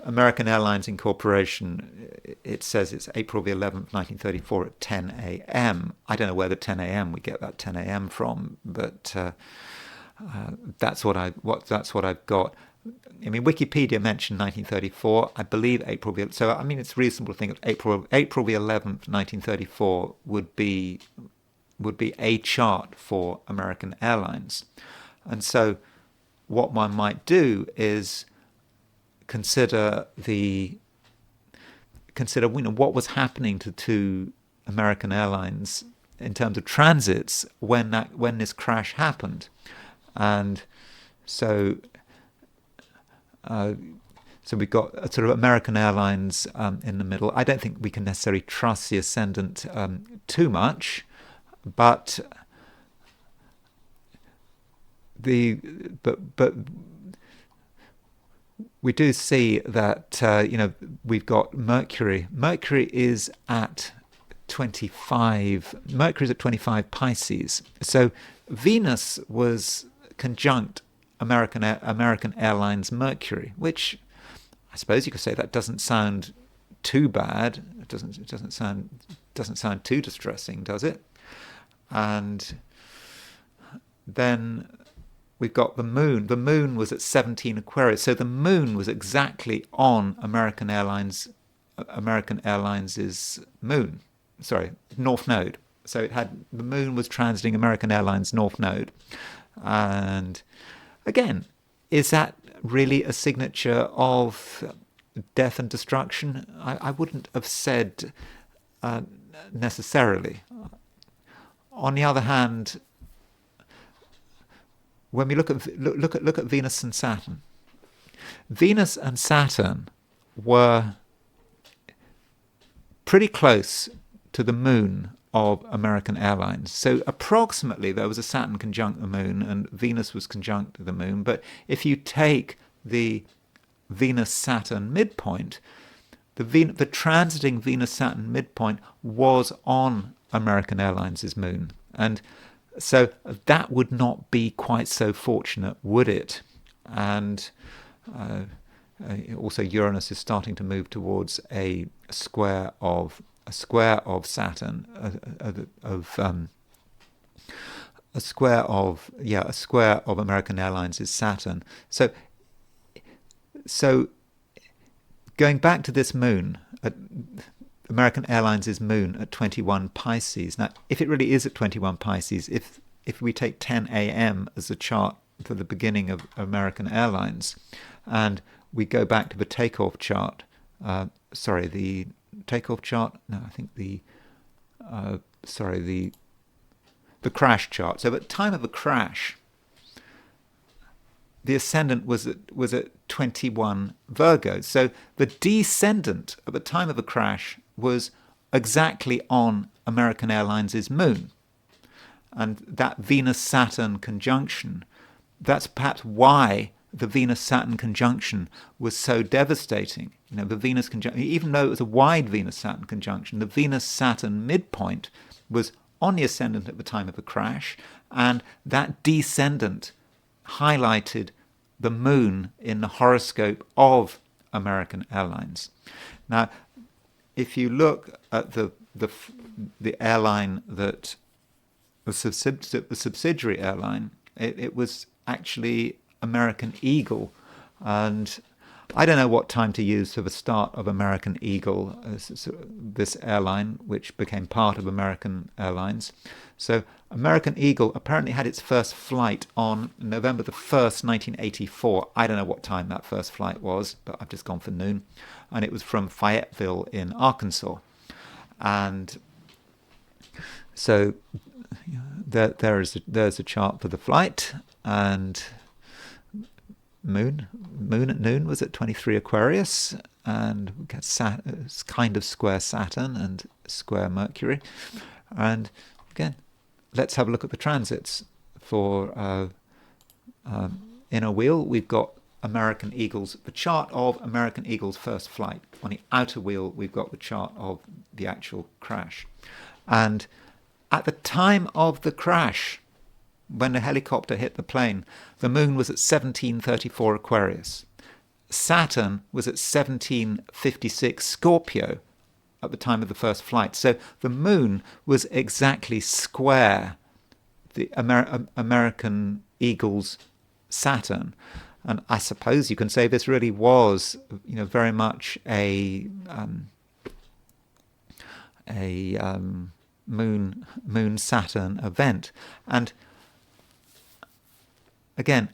S1: American Airlines Incorporation, it says it's April the 11th, 1934 at 10 a.m. I don't know where the 10 a.m. we get that 10 a.m. from, but that's what I've got. I mean, Wikipedia mentioned 1934. I believe April the, so I mean, it's reasonable to think that April the 11th, 1934 would be a chart for American Airlines. And so what one might do is consider what was happening to American Airlines in terms of transits when this crash happened. And so So we've got a sort of American Airlines in the middle. I don't think we can necessarily trust the ascendant too much, but but we do see that we've got Mercury. Mercury is at 25. Mercury is at 25 Pisces. So Venus was conjunct American Airlines Mercury, which I suppose you could say that doesn't sound too bad. It doesn't sound too distressing, does it? And then we've got the moon. The moon was at 17 Aquarius, so the moon was exactly on American Airlines' moon. Sorry, North Node. So the moon was transiting American Airlines North Node, and again, is that really a signature of death and destruction? I wouldn't have said necessarily. On the other hand, when we look at Venus and Saturn, Venus and Saturn were pretty close to the moon of American Airlines. So approximately there was a Saturn conjunct the moon and Venus was conjunct the moon. But if you take the Venus-Saturn midpoint, the transiting Venus-Saturn midpoint was on American Airlines' moon. And so that would not be quite so fortunate, would it? And also Uranus is starting to move towards a square of Saturn, a square of American Airlines is Saturn. So going back to this moon, American Airlines' moon at 21 Pisces. Now, if it really is at 21 Pisces, if we take 10 a.m. as a chart for the beginning of American Airlines, and we go back to the takeoff chart, the takeoff chart? No, I think the crash chart. So at the time of the crash, the ascendant was at 21 Virgo. So the descendant at the time of the crash was exactly on American Airlines' moon. And that Venus-Saturn conjunction, that's perhaps why the Venus-Saturn conjunction was so devastating. The Venus conjunction, even though it was a wide Venus-Saturn conjunction, the Venus-Saturn midpoint was on the ascendant at the time of the crash, and that descendant highlighted the moon in the horoscope of American Airlines. Now, if you look at the airline that the subsidiary airline, it was actually American Eagle, and I don't know what time to use for the start of American Eagle, this airline, which became part of American Airlines. So American Eagle apparently had its first flight on November the 1st, 1984. I don't know what time that first flight was, but I've just gone for noon. And it was from Fayetteville in Arkansas. And so there's a chart for the flight, and moon at noon was at 23 Aquarius, and we get kind of square Saturn and square Mercury. And again, let's have a look at the transits. For inner wheel, we've got American Eagle's, the chart of American Eagle's first flight. On the outer wheel, we've got the chart of the actual crash. And at the time of the crash, when the helicopter hit the plane, the moon was at 1734 Aquarius. Saturn was at 1756 Scorpio at the time of the first flight. So the moon was exactly square the American Eagle's Saturn. And I suppose you can say this really was, very much a moon-Saturn event. And again,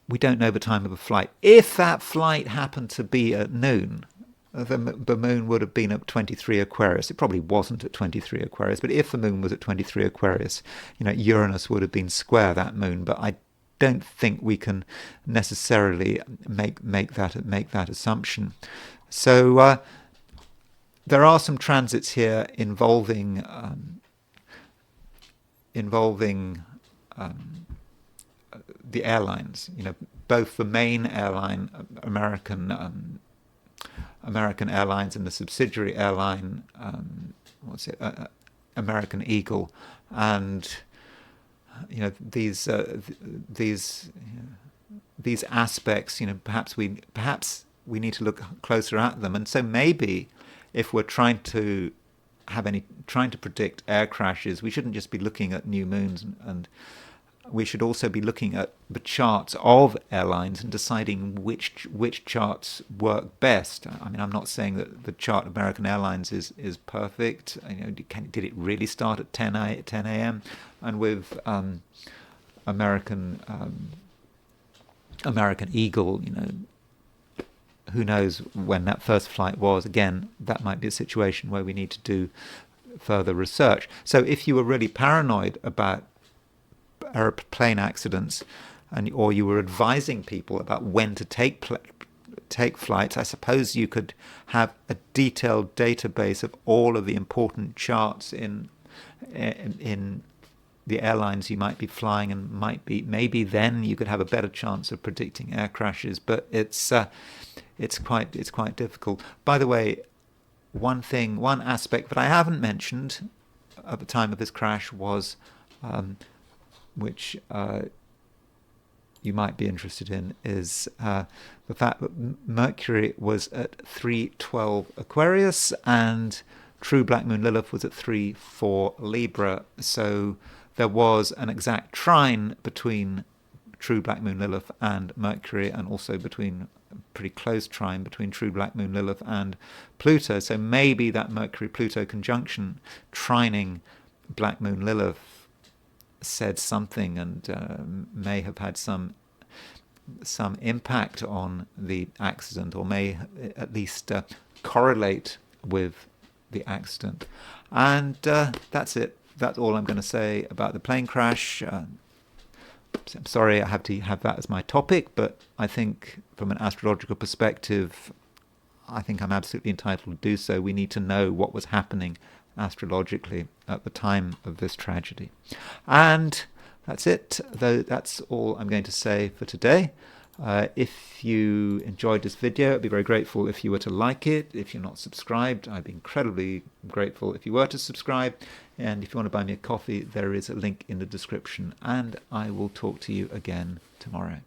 S1: we don't know the time of the flight. If that flight happened to be at noon, the moon would have been at 23 Aquarius. It probably wasn't at 23 Aquarius, but if the moon was at 23 Aquarius, Uranus would have been square that moon. But don't think we can necessarily make that assumption. So there are some transits here involving the airlines. Both the main airline, American Airlines, and the subsidiary airline, American Eagle, and these aspects. Perhaps we need to look closer at them. And so maybe if we're trying to predict air crashes, we shouldn't just be looking at new moons, and we should also be looking at the charts of airlines and deciding which charts work best. I mean, I'm not saying that the chart of American Airlines is perfect. Did it really start at 10 a.m.? And with American Eagle, who knows when that first flight was? Again, that might be a situation where we need to do further research. So if you were really paranoid about airplane accidents, or you were advising people about when to take flights, I suppose you could have a detailed database of all of the important charts in the airlines you might be flying, and maybe then you could have a better chance of predicting air crashes. But it's quite difficult. By the way, one aspect that I haven't mentioned at the time of this crash was, which you might be interested in, is the fact that Mercury was at 312 Aquarius and true black moon Lilith was at 3/4 Libra. So there was an exact trine between true black moon Lilith and Mercury, and also between a pretty close trine between true black moon Lilith and Pluto. So maybe that Mercury-Pluto conjunction trining black moon Lilith said something, and may have had some impact on the accident, or may at least correlate with the accident. And that's it. That's all I'm going to say about the plane crash. I'm sorry I have to have that as my topic, but I think from an astrological perspective, I think I'm absolutely entitled to do so. We need to know what was happening astrologically at the time of this tragedy. And that's it, though. That's all I'm going to say for today. If you enjoyed this video, I'd be very grateful if you were to like it. If you're not subscribed, I'd be incredibly grateful if you were to subscribe. And if you want to buy me a coffee, there is a link in the description. And I will talk to you again tomorrow.